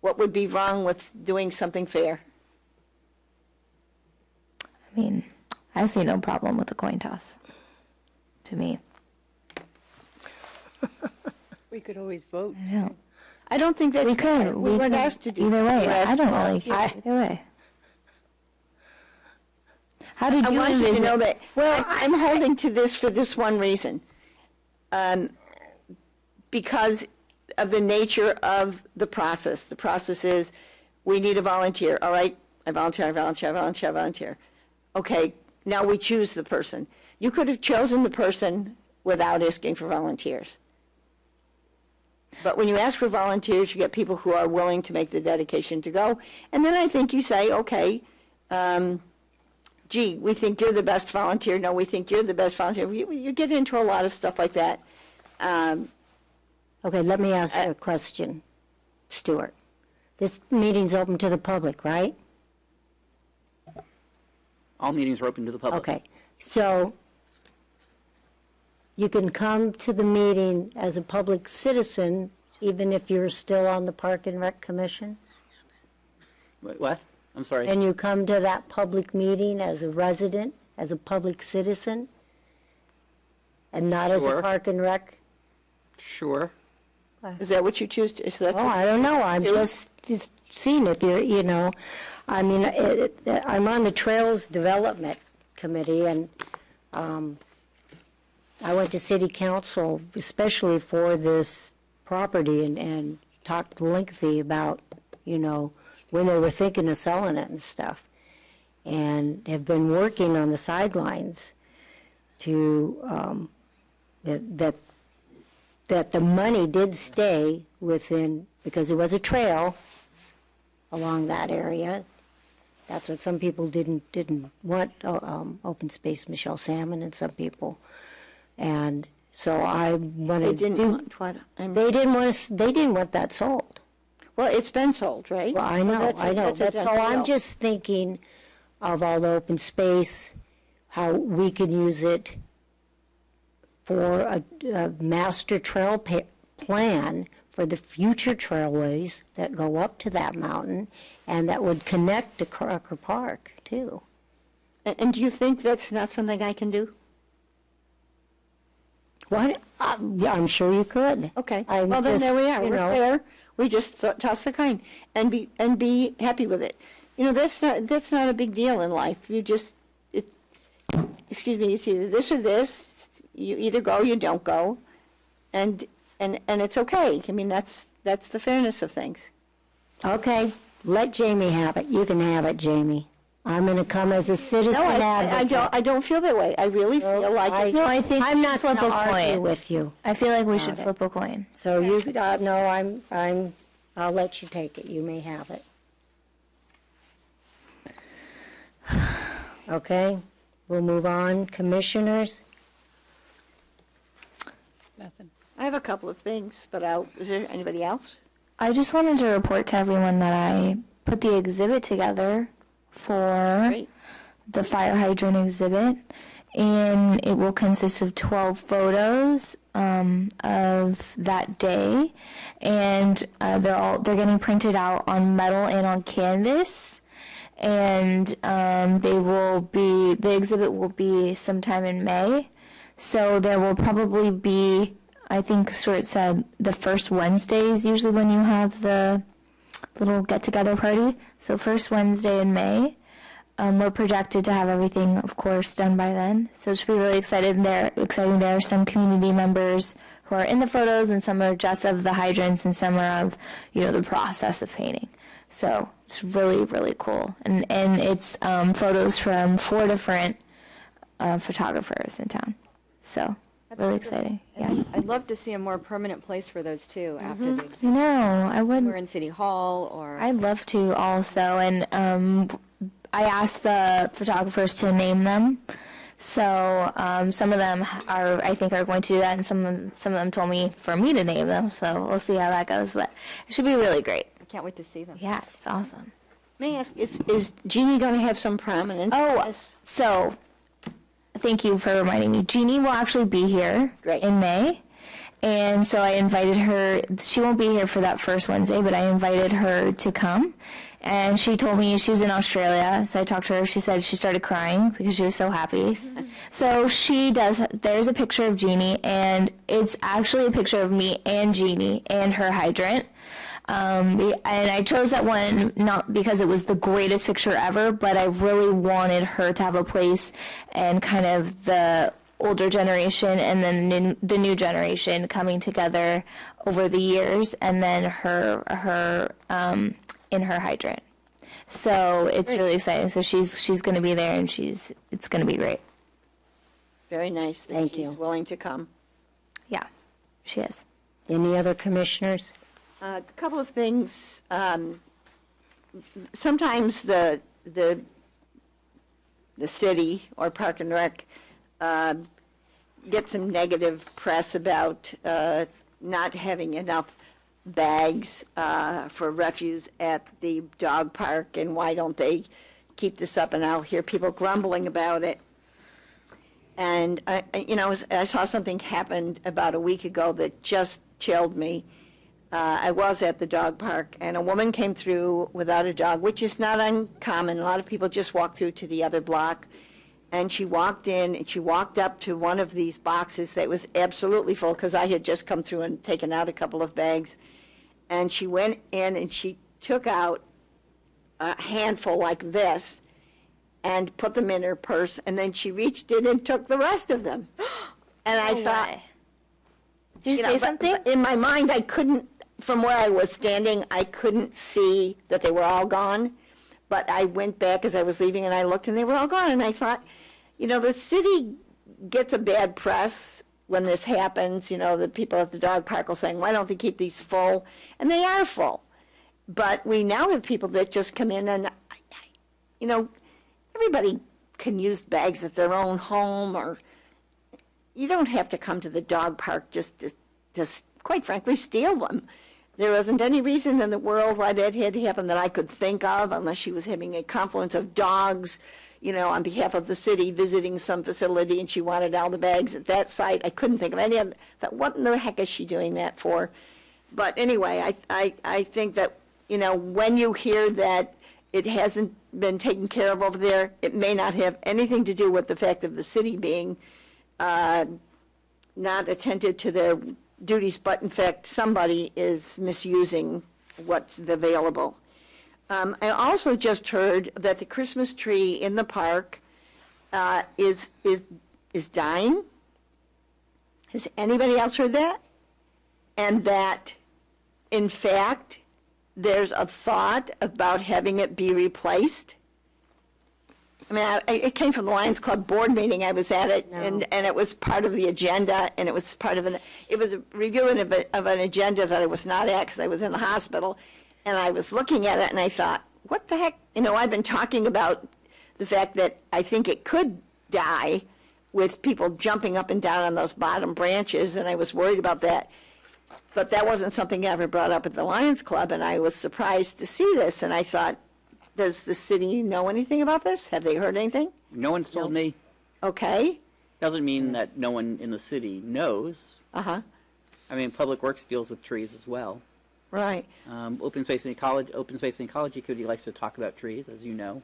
What would be wrong with doing something fair? I mean, I see no problem with a coin toss, to me. We could always vote. I don't. I don't think that We could. we weren't asked to do. Either way, we were asked I to don't really volunteer. care either way. How did I you want you to envision? know that, well, I'm holding to this for this one reason. Because of the nature of the process. The process is, we need a volunteer. All right, I volunteer. Okay, now we choose the person. You could have chosen the person without asking for volunteers. But when you ask for volunteers, you get people who are willing to make the dedication to go. And then I think you say, okay, gee, we think you're the best volunteer. No, we think you're the best volunteer. You get into a lot of stuff like that. Okay, let me ask you a question, Stuart. This meeting's open to the public, right? All meetings are open to the public. Okay, so you can come to the meeting as a public citizen, even if you're still on the Park and Rec Commission? Wait, what? I'm sorry. And you come to that public meeting as a resident, as a public citizen, and not as a Sure. Park and Rec? Sure. Is that what you choose to? Is that Oh, I don't know, I'm just seeing if you're, I mean, I'm on the Trails Development Committee, and I went to city council especially for this property and talked lengthy about, when they were thinking of selling it and stuff, and have been working on the sidelines to, that the money did stay within, because it was a trail along that area. That's what some people didn't want, open space, Michelle Salmon, and some people. And so I wanted. They didn't want what? They didn't want that sold. Well, it's been sold, right? Well, I know. That's a That's done all. I'm deal. just thinking of all the open space, how we can use it for a master trail plan for the future trailways that go up to that mountain and that would connect to Crocker Park, too. And do you think that's not something I can do? What? Yeah, I'm sure you could. Okay. I'm Well, then just, there we are. you We're know, fair. We just toss the coin and be happy with it. That's not a big deal in life. You just, excuse me, it's either this or this. You either go, you don't go, and it's okay. I mean, that's the fairness of things. Okay, let Jamie have it. You can have it, Jamie. I'm going to come as a citizen No, advocate. I don't feel that way. I really feel like it's, No, I think I'm we not should flip going to a argue coin. with you. I feel like we should flip a coin. So you, no, I'll let you take it. You may have it. Okay, we'll move on. Commissioners? Nothing. I have a couple of things, but is there anybody else? I just wanted to report to everyone that I put the exhibit together for Great. the fire hydrant exhibit, and it will consist of 12 photos of that day, and they're getting printed out on metal and on canvas, and the exhibit will be sometime in May, so there will probably be I think Stuart said the first Wednesday is usually when you have the little get-together party. So first Wednesday in May. We're projected to have everything, of course, done by then. So it should be really exciting. There are some community members who are in the photos, and some are just of the hydrants, and some are of, the process of painting. So it's really, really cool. And it's photos from 4 different photographers in town. So really exciting. Yeah. I'd love to see a more permanent place for those too after the I know. I would. We're in City Hall or. I'd love to also, and I asked the photographers to name them. So some of them I think are going to do that, and some of them told me for me to name them. So we'll see how that goes. But it should be really great. I can't wait to see them. Yeah, it's awesome. May I ask, is Jeannie going to have some prominence? Oh, so thank you for reminding me. Jeannie will actually be here in May. And so I invited her. She won't be here for that first Wednesday, but I invited her to come. And she told me she was in Australia, so I talked to her. She said she started crying because she was so happy. So there's a picture of Jeannie, and it's actually a picture of me and Jeannie and her hydrant. And I chose that one not because it was the greatest picture ever, but I really wanted her to have a place, and kind of the older generation and then the new generation coming together over the years, and then her in her hydrant. So it's really exciting. So she's going to be there, and it's going to be great. Very nice that Thank she's you. willing to come. Yeah, she is. Any other commissioners? A couple of things. Sometimes the city or Park and Rec get some negative press about not having enough bags for refuse at the dog park, and why don't they keep this up? And I'll hear people grumbling about it. And I saw something happen about a week ago that just chilled me. I was at the dog park, and a woman came through without a dog, which is not uncommon. A lot of people just walk through to the other block. And she walked in, and she walked up to one of these boxes that was absolutely full, because I had just come through and taken out a couple of bags. And she went in, and she took out a handful like this and put them in her purse, and then she reached in and took the rest of them. And I thought, Did you say something? but in my mind, I couldn't, from where I was standing, I couldn't see that they were all gone. But I went back as I was leaving, and I looked, and they were all gone. And I thought, the city gets a bad press when this happens. The people at the dog park will say, why don't they keep these full? And they are full. But we now have people that just come in, and, everybody can use bags at their own home, or you don't have to come to the dog park just to quite frankly, steal them. There wasn't any reason in the world why that had to happen that I could think of, unless she was having a confluence of dogs, on behalf of the city visiting some facility, and she wanted all the bags at that site. I couldn't think of any of that. What in the heck is she doing that for? But anyway, I think that, when you hear that it hasn't been taken care of over there, it may not have anything to do with the fact of the city being not attentive to their duties, but in fact, somebody is misusing what's available. I also just heard that the Christmas tree in the park is dying. Has anybody else heard that? And that, in fact, there's a thought about having it be replaced. I mean, it came from the Lions Club board meeting. I was at it, and it was part of the agenda, and it was part of it was a review of an agenda that I was not at because I was in the hospital, and I was looking at it, and I thought, what the heck? I've been talking about the fact that I think it could die with people jumping up and down on those bottom branches, and I was worried about that. But that wasn't something I ever brought up at the Lions Club, and I was surprised to see this, and I thought, does the city know anything about this? Have they heard anything? No one's told me. Okay. Doesn't mean that no one in the city knows. Uh-huh. I mean, Public Works deals with trees as well. Right. Open Space and Ecology Committee likes to talk about trees, as you know.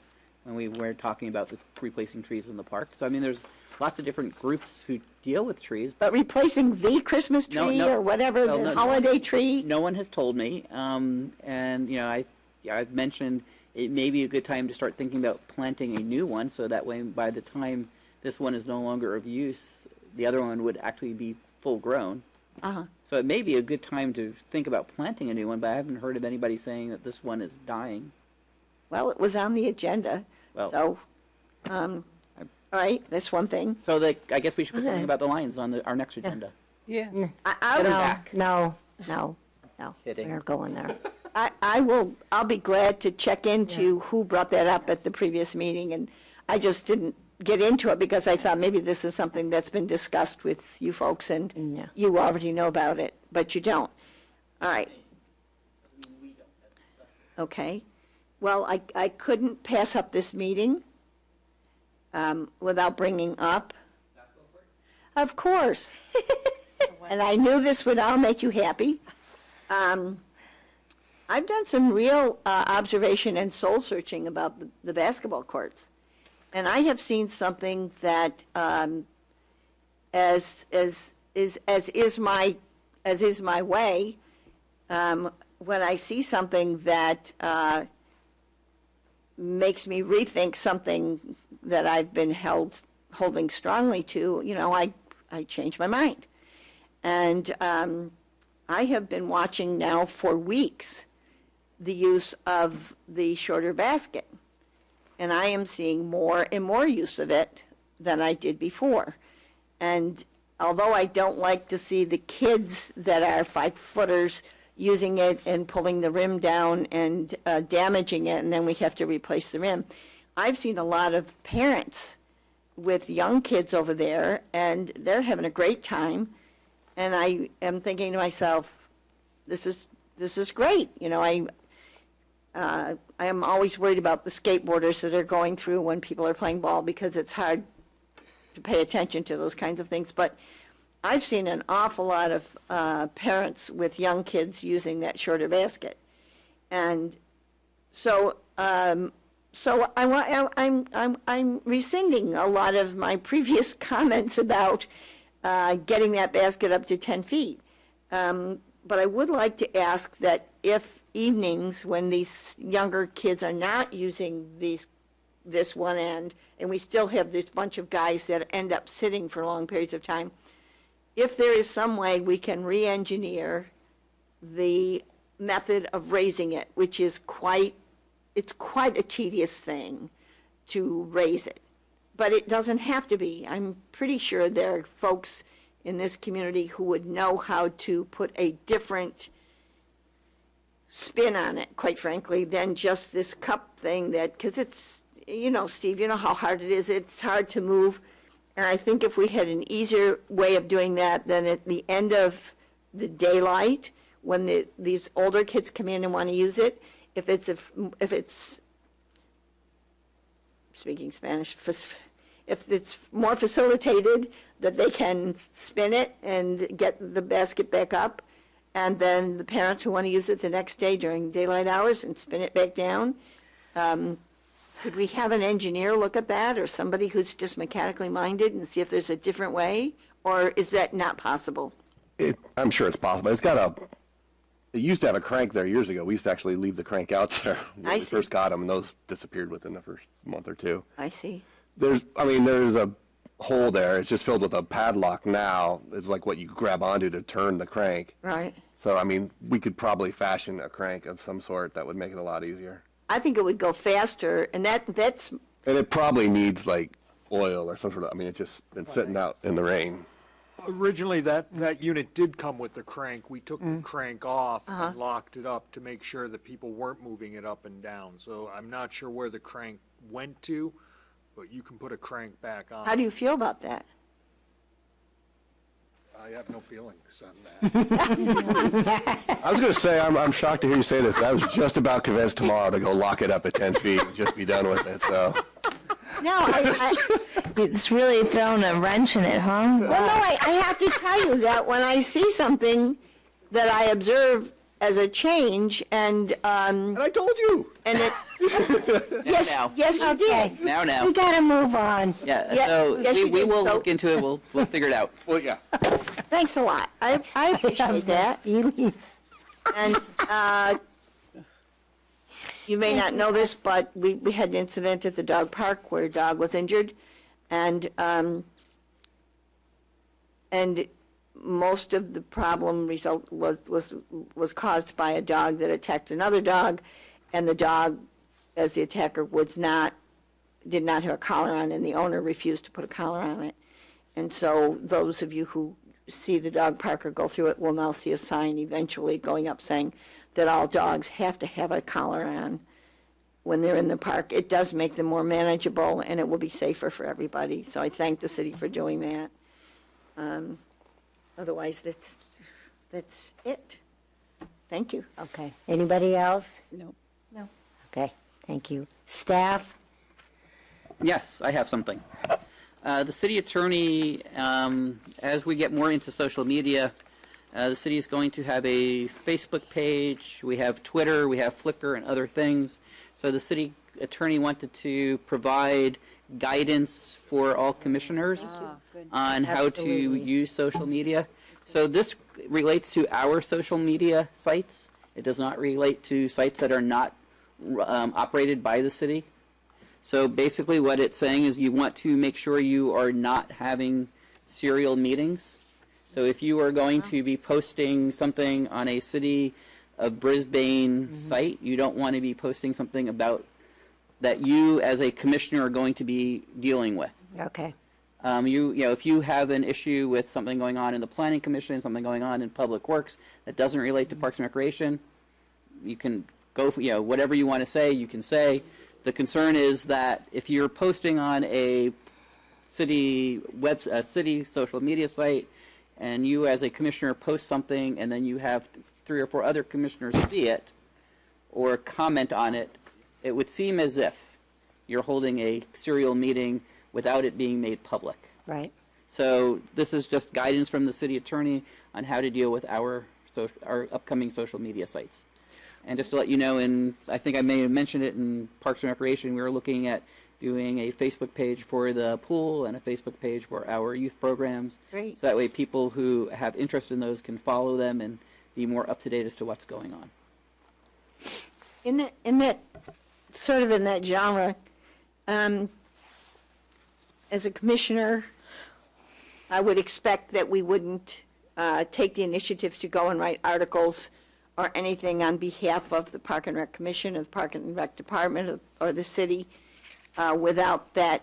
when we were talking about the replacing trees in the park. So I mean, there's lots of different groups who deal with trees. But replacing the Christmas No, tree no. or whatever, No, the no, no. holiday tree? No one has told me, and you know, I've mentioned it may be a good time to start thinking about planting a new one, so that way, by the time this one is no longer of use, the other one would actually be full grown. Uh-huh. So it may be a good time to think about planting a new one, but I haven't heard of anybody saying that this one is dying. Well, it was on the agenda, Well, so, all right, that's one thing. So I guess we should put something about the lions on our next agenda. Yeah. I'll, back. No, Kidding. we're going there. I'll be glad to check into who brought that up at the previous meeting, and I just didn't get into it because I thought maybe this is something that's been discussed with you folks and Yeah. you already know about it, but you don't. All right. Okay. Well, I couldn't pass up this meeting without bringing up. Of course. And I knew this would all make you happy. I've done some real observation and soul searching about the basketball courts. And I have seen something that, as is my way, when I see something that makes me rethink something that I've been holding strongly to, you know, I change my mind. And I have been watching now for weeks the use of the shorter basket. And I am seeing more and more use of it than I did before. And although I don't like to see the kids that are 5-footers using it and pulling the rim down and damaging it, and then we have to replace the rim, I've seen a lot of parents with young kids over there, and they're having a great time. And I am thinking to myself, this is great. You know, I am always worried about the skateboarders that are going through when people are playing ball because it's hard to pay attention to those kinds of things. But I've seen an awful lot of parents with young kids using that shorter basket, and so I'm rescinding a lot of my previous comments about getting that basket up to 10 feet. But I would like to ask that if evenings when these younger kids are not using this one end, and we still have this bunch of guys that end up sitting for long periods of time, if there is some way we can re-engineer the method of raising it, which is quite a tedious thing to raise it. But it doesn't have to be. I'm pretty sure there are folks in this community who would know how to put a different spin on it, quite frankly, than just this cup thing that, because it's, you know, Steve, you know how hard it is. It's hard to move. And I think if we had an easier way of doing that, then at the end of the daylight, when these older kids come in and want to use it, if it's speaking Spanish, if it's more facilitated, that they can spin it and get the basket back up, and then the parents who want to use it the next day during daylight hours and spin it back down. Could we have an engineer look at that, or somebody who's just mechanically minded, and see if there's a different way, or is that not possible? I'm sure it's possible. It used to have a crank there years ago. We used to actually leave the crank out there when I we see. first got them, and those disappeared within the first month or two. I see. There's a hole there. It's just filled with a padlock now. It's like what you grab onto to turn the crank. Right. So, I mean, we could probably fashion a crank of some sort that would make it a lot easier. I think it would go faster, and that's, And it probably needs like oil or some sort of, I mean, it's just been sitting out in the rain. Originally, that unit did come with the crank. We took the crank off and locked it up to make sure that people weren't moving it up and down. So I'm not sure where the crank went to, but you can put a crank back on. how do you feel about that? I have no feelings on that. I was going to say, I'm shocked to hear you say this. I was just about convinced tomorrow to go lock it up at 10 feet and just be done with it, so. No, It's really thrown a wrench in it, huh? well, no, I have to tell you that when I see something that I observe as a change, and And I told you. and it, yes, Now. yes, you did. Now. We gotta move on. Yeah, Yeah, so yes, we you did. will So- look into it, we'll figure it out. Well, yeah. Thanks a lot. I appreciate that. Feeling. And you may not know this, but we had an incident at the dog park where a dog was injured, and most of the problem result was caused by a dog that attacked another dog, and the dog, as the attacker, did not have a collar on, and the owner refused to put a collar on it. And so those of you who see the dog park or go through it will now see a sign eventually going up saying that all dogs have to have a collar on when they're in the park. It does make them more manageable, and it will be safer for everybody. So I thank the city for doing that. Otherwise, that's it. Thank you. Okay. Anybody else? No. Okay, thank you. Staff? Yes, I have something. The city attorney, as we get more into social media, the city is going to have a Facebook page. We have Twitter, we have Flickr, and other things. So the city attorney wanted to provide guidance for all commissioners on how to Absolutely. use social media. So this relates to our social media sites. It does not relate to sites that are not operated by the city. So basically what it's saying is you want to make sure you are not having serial meetings. So if you are going to be posting something on a City of Brisbane site, you don't want to be posting something about that you as a commissioner are going to be dealing with. Okay. You know, if you have an issue with something going on in the Planning Commission, something going on in Public Works that doesn't relate to Parks and Recreation, you can go for, whatever you want to say, you can say. The concern is that if you're posting on a city social media site, and you as a commissioner post something, and then you have 3 or 4 other commissioners see it or comment on it, it would seem as if you're holding a serial meeting without it being made public. Right. So this is just guidance from the city attorney on how to deal with our upcoming social media sites. And just to let you know, I think I may have mentioned it in Parks and Recreation, we were looking at doing a Facebook page for the pool and a Facebook page for our youth programs. Great. So that way people who have interest in those can follow them and be more up to date as to what's going on. In that genre, as a commissioner, I would expect that we wouldn't take the initiative to go and write articles or anything on behalf of the Park and Rec Commission or the Park and Rec Department or the city without that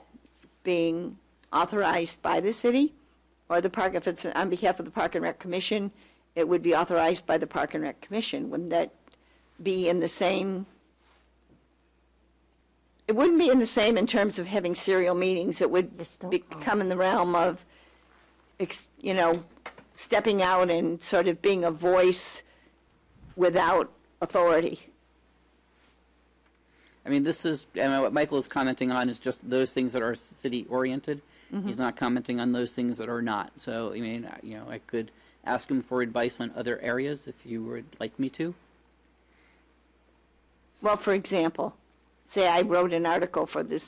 being authorized by the city or the park. If it's on behalf of the Park and Rec Commission, it would be authorized by the Park and Rec Commission. Wouldn't that be in the same? It wouldn't be in the same in terms of having serial meetings. It would come in the realm of, stepping out and sort of being a voice without authority. I mean, what Michael is commenting on is just those things that are city-oriented. He's not commenting on those things that are not. So, I mean, I could ask him for advice on other areas if you would like me to. Well, for example, say I wrote an article for the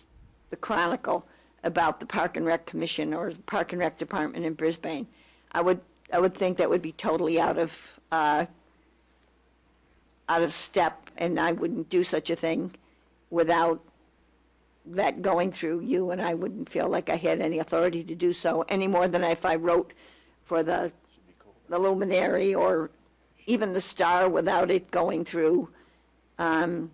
Chronicle about the Park and Rec Commission or the Park and Rec Department in Brisbane. I would think that would be totally out of step, and I wouldn't do such a thing without that going through you, and I wouldn't feel like I had any authority to do so any more than if I wrote for the Luminary or even the Star without it going through the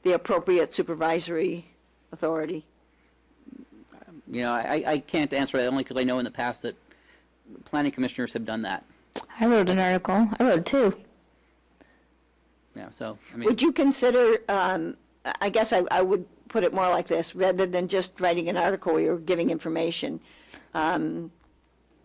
appropriate supervisory authority. I can't answer that only because I know in the past that planning commissioners have done that. I wrote an article. I wrote 2. Yeah, so, I mean. Would you consider, I guess I would put it more like this, rather than just writing an article where you're giving information, I'm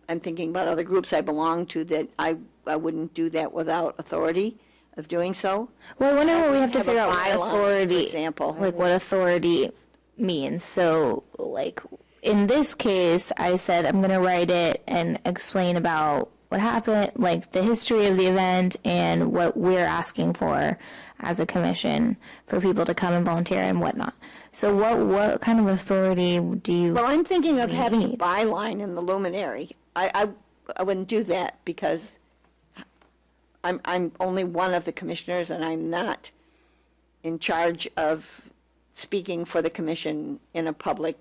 thinking about other groups I belong to that I wouldn't do that without authority of doing so. Well, I wonder what we have to figure out what bylaw, authority, for example. like what authority means. So, like, in this case, I said I'm going to write it and explain about what happened, like the history of the event and what we're asking for as a commission for people to come and volunteer and whatnot. So what kind of authority do you? Well, I'm thinking of we having a need? byline in the luminary. I wouldn't do that because I'm only one of the commissioners and I'm not in charge of speaking for the commission in a public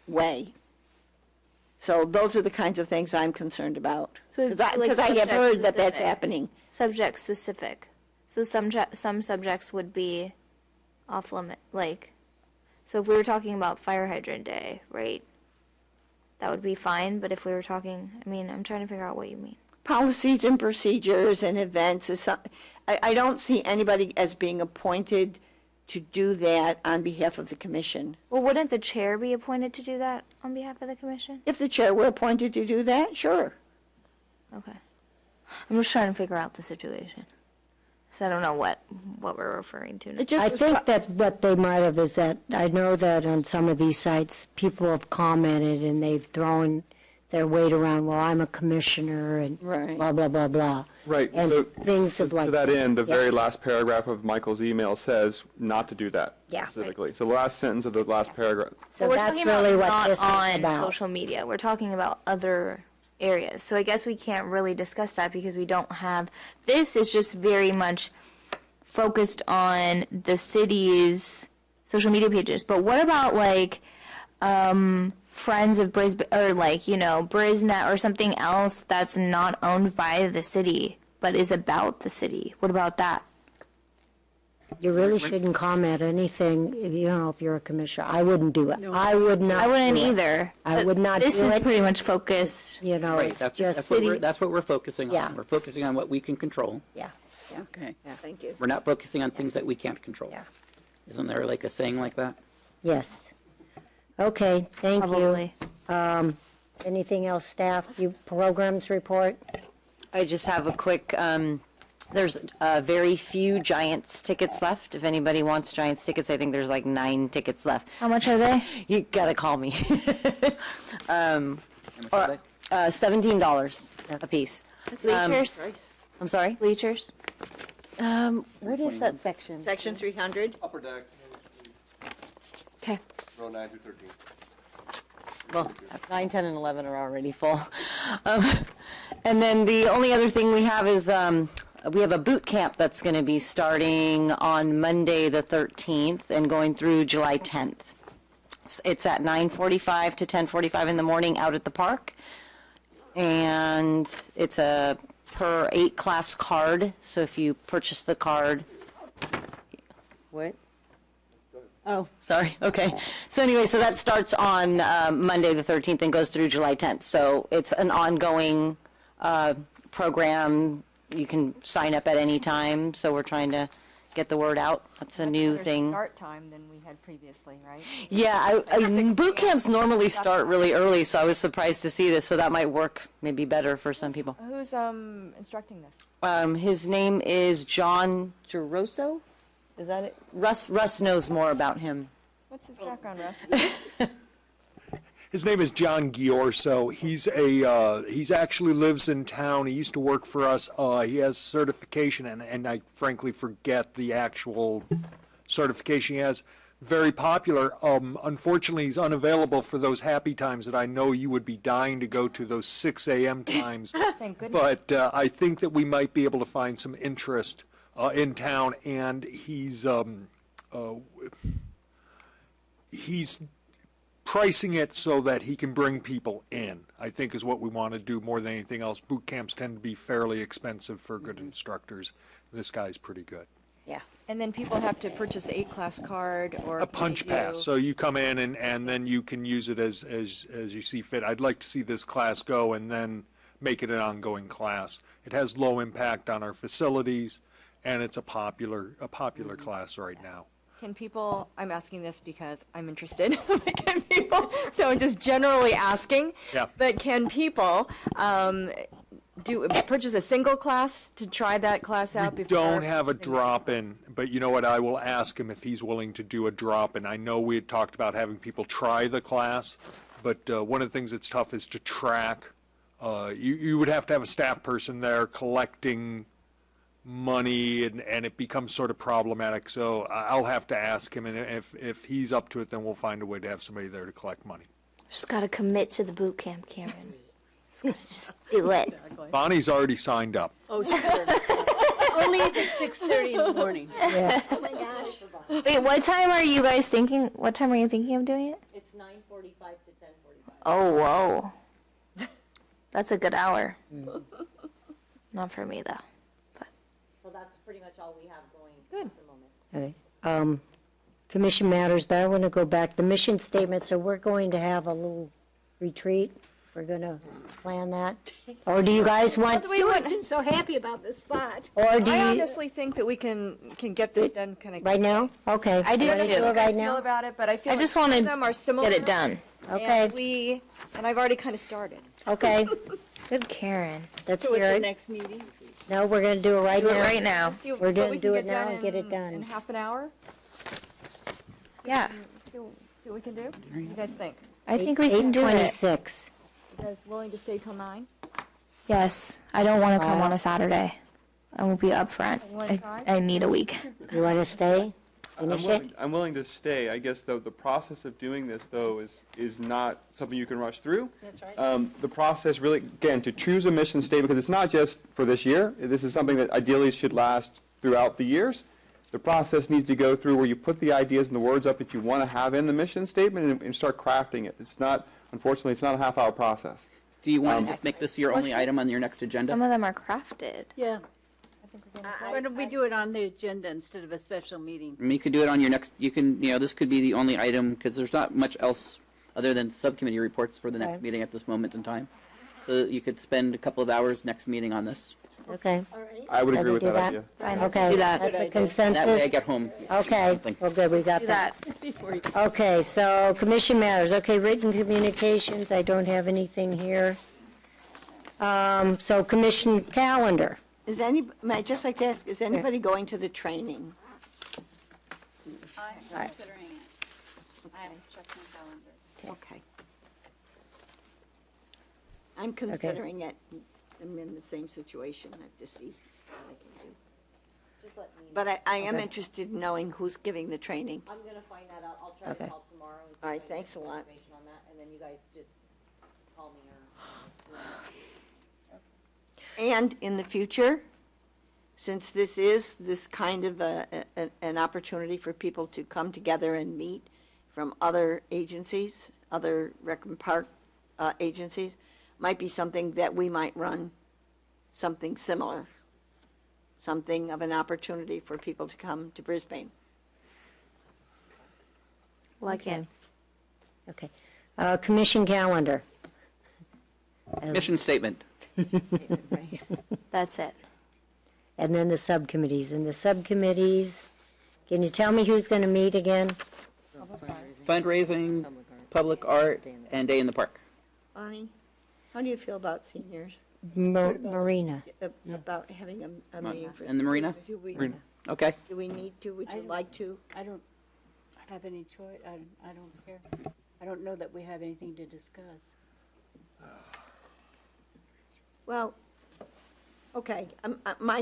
way. So those are the kinds of things I'm concerned about. So Because I, like 'cause I have subject heard that that's specific. happening. Subject specific. So some subjects would be off limit, like, so if we were talking about fire hydrant day, right? That would be fine, but if we were talking, I mean, I'm trying to figure out what you mean. Policies and procedures and events is some, I don't see anybody as being appointed to do that on behalf of the commission. Well, wouldn't the chair be appointed to do that on behalf of the commission? If the chair were appointed to do that, sure. Okay. I'm just trying to figure out the situation. So I don't know what we're referring to. It just I was think that what they might have is that, I know that on some of these sites, people have commented and they've thrown their weight around, well, I'm a commissioner and Right. blah, blah, blah, blah. Right. And So things of to like. that end, the Yeah. very last paragraph of Michael's email says not to do that Yeah. specifically. So the last sentence of the last paragraph. So But we're that's talking about really what not this is on about. social media. We're talking about other areas. So I guess we can't really discuss that because we don't have. This is just very much focused on the city's social media pages. But what about like Friends of Brisbane or like Brisnet or something else that's not owned by the city but is about the city? What about that? You really shouldn't comment anything, if you're a commissioner. I wouldn't do it. I would not. I wouldn't do it. either. I but would not This do is it. pretty much focused. Right, It's that's just what we're, city. that's what we're focusing Yeah. on. We're focusing on what we can control. Yeah, Okay. Thank you. We're not focusing on things that we can't control. Yeah. Isn't there like a saying like that? yes. Okay, thank you. Probably. Anything else, staff? You programs report? I just have a quick, there's very few Giants tickets left. If anybody wants Giants tickets, I think there's like 9 tickets left. How much are they? You gotta call me. How much are they? $17 a piece. Bleachers? I'm sorry? Bleachers? What is that section? Section 300, Upper deck, Okay. row 9 through 13. Well, 9, 10, and 11 are already full. And then the only other thing we have is we have a boot camp that's going to be starting on Monday the 13th and going through July 10th. It's at 9:45 to 10:45 in the morning out at the park. And it's a per 8 class card. So if you purchase the card, what? Oh, sorry. Okay. So anyway, so that starts on Monday the 13th and goes through July 10th. So it's an ongoing program. You can sign up at any time. So we're trying to get the word out. That's a new thing. Start time than we had previously, right? Yeah, boot camps normally start really early, so I was surprised to see this. So that might work maybe better for some people. Who's instructing this? His name is John Geroso. Is that it? Russ knows more about him. What's his background, Russ? His name is John Giorso. He's actually lives in town. He used to work for us. He has certification, and I frankly forget the actual certification he has. Very popular. Unfortunately, he's unavailable for those happy times that I know you would be dying to go to, those 6 a.m. times. Thank goodness. But I think that we might be able to find some interest in town, and he's pricing it so that he can bring people in, I think is what we want to do more than anything else. Boot camps tend to be fairly expensive for good instructors. This guy's pretty good. yeah. And then people have to purchase the 8-class card or A punch pass, so you come in and then you can use it as you see fit. I'd like to see this class go and then make it an ongoing class. It has low impact on our facilities, and it's a popular class right now. Can people, I'm asking this because I'm interested, can people, so I'm just generally asking, Yeah. but can people purchase a single class to try that class out We before? don't have a purchasing- drop-in, but you know what, I will ask him if he's willing to do a drop-in. I know we had talked about having people try the class, but one of the things that's tough is to track you would have to have a staff person there collecting money, and it becomes sort of problematic. So I'll have to ask him, and if he's up to it, then we'll find a way to have somebody there to collect money. Just gotta commit to the boot camp, Cameron. Just do it. Bonnie's already signed up. Oh, sure. We'll leave at 6:30 in the morning. Yeah. Wait, what time are you guys thinking? What time are you thinking of doing it? It's 9:45 to 10:45. Oh, whoa. That's a good hour. Not for me, though. So that's pretty much all we have going at the moment. All right. Commission matters, but I want to go back. The mission statement, so we're going to have a little retreat. We're going to plan that. Or do you guys want, Stuart seems so happy about this spot. or do I you, honestly think that we can get this done kind of. right now? Okay. I do You wanna too. do it Guys right feel now? about it, but I feel I like just some of wanted them are similar. Get it done. Okay, And I've already kind of started. okay. Good Karen. Let's So at hear the it. next meeting? No, we're going to do it right Do it now. right now. See We're what gonna we do can it now and get it in done. half an hour. Yeah. See what we can do. What do you guys think? I think we can do it. 8:26. You guys willing to stay till 9? Yes. I don't want to come on a Saturday. I will be up front. You wanna try? I need a week. You want to stay? Finish it? I'm willing to stay. I guess, though, the process of doing this, though, is not something you can rush through. That's right. The process really, again, to choose a mission statement, because it's not just for this year. This is something that ideally should last throughout the years. The process needs to go through where you put the ideas and the words up that you want to have in the mission statement and start crafting it. It's not, unfortunately, it's not a half-hour process. Do you want to just make this your only item on your next agenda? Some of them are crafted. Yeah. Why don't we do it on the agenda instead of a special meeting? I mean, you could do it on your next, you can, this could be the only item, because there's not much else other than subcommittee reports for the next Okay. meeting at this moment in time. So you could spend a couple of hours next meeting on this. Okay, I would agree with do that that? idea. Fine, let's okay. do that. That's a That way I consensus? get home. Okay, Something. well, good, we got Do that. that. Okay, so commission matters. Okay, written communications, I don't have anything here. So commission calendar. Is I'd just like to ask, is anybody going to the training? I'm considering it. I haven't checked my calendar. Okay. I'm considering it. I'm in the same situation. I have to see what I can do. Just let me know. But I am interested in knowing who's giving the training. I'm going to find that out. I'll try Okay. to call tomorrow and see All right, if I can thanks get a some lot. information on that, and then you guys just call me or. And in the future, since this is this kind of an opportunity for people to come together and meet from other agencies, other rec and park agencies, might be something that we might run something similar, something of an opportunity for people to come to Brisbane. Like it. Okay. Commission calendar. Mission statement. That's it. And then the subcommittees. And the subcommittees, can you tell me who's going to meet again? Fundraising, public art, and day in the park. Bonnie, how do you feel about seniors? Marina. About having a meeting for. In the marina? Do we, Marina. Okay. do we need to? Would you like to? I don't have any choice. I don't care. I don't know that we have anything to discuss. Well, okay, my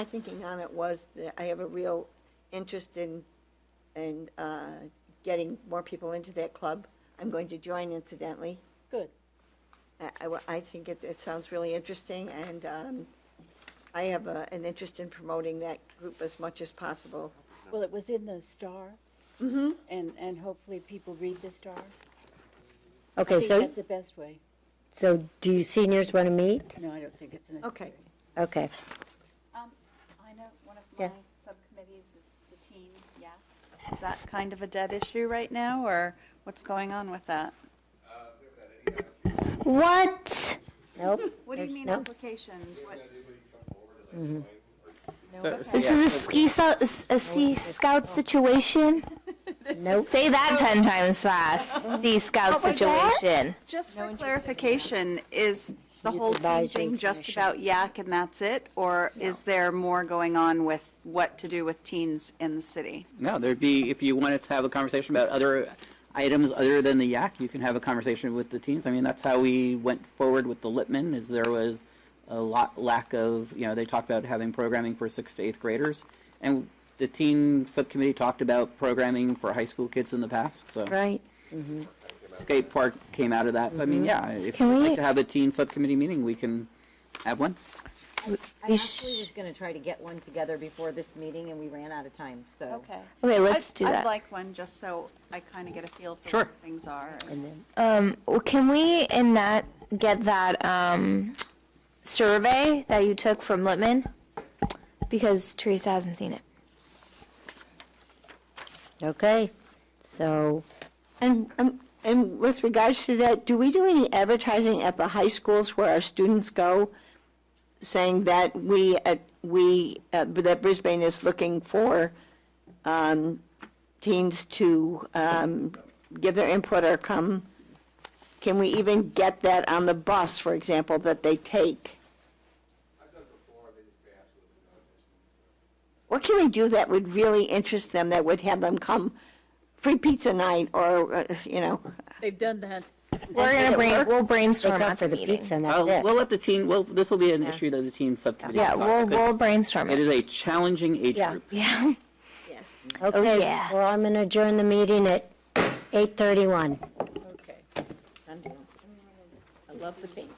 thinking on it was that I have a real interest in getting more people into that club. I'm going to join incidentally. Good. I think it sounds really interesting, and I have an interest in promoting that group as much as possible. Well, it was in the Star. Mm-hmm. And hopefully people read the Star. Okay, I think so, that's the best way. so do you seniors want to meet? No, I don't think it's necessary. Okay. Okay. I know one of Yeah. my subcommittees is the teen, yeah. Is that kind of a dead issue right now, or what's going on with that? What? Nope. What do you there's mean no- applications? What- This is a ski scout situation? Nope. Say that 10 times fast. Ski scout situation. Just for clarification, is the Youth whole teen Advisory thing just Commission. about Yak and that's it? Or is there more going on with what to do with teens in the city? No, there'd be, if you wanted to have a conversation about other items other than the yak, you can have a conversation with the teens. I mean, that's how we went forward with the Littman, is there was a lack of, they talked about having programming for 6th to 8th graders. And the teen subcommittee talked about programming for high school kids in the past, so. Right. Skate park came out of that, so I mean, yeah, if Can you'd we- like to have a teen subcommittee meeting, we can have one. I actually was going to try to get one together before this meeting, and we ran out of time, so. Okay. Okay, let's do I'd that. like one, just so I kind of get a feel for Sure. where things are. Well, can we in that get that survey that you took from Littman? Because Teresa hasn't seen it. Okay, so, And with regards to that, do we do any advertising at the high schools where our students go, saying that that Brisbane is looking for teens to give their input or come? Can we even get that on the bus, for example, that they take? What can we do that would really interest them, that would have them come, free pizza night, or, They've done that. We'll they brainstorm come at for the the meeting. pizza and that's it. We'll let the teen, this will be an issue that the teen subcommittee. Yeah, can talk about, we'll brainstorm because It it. is a challenging age Yeah. group. Yeah. Okay, yeah. well, I'm going to adjourn the meeting at 8:31. Okay. I'm doing. I love the pizza.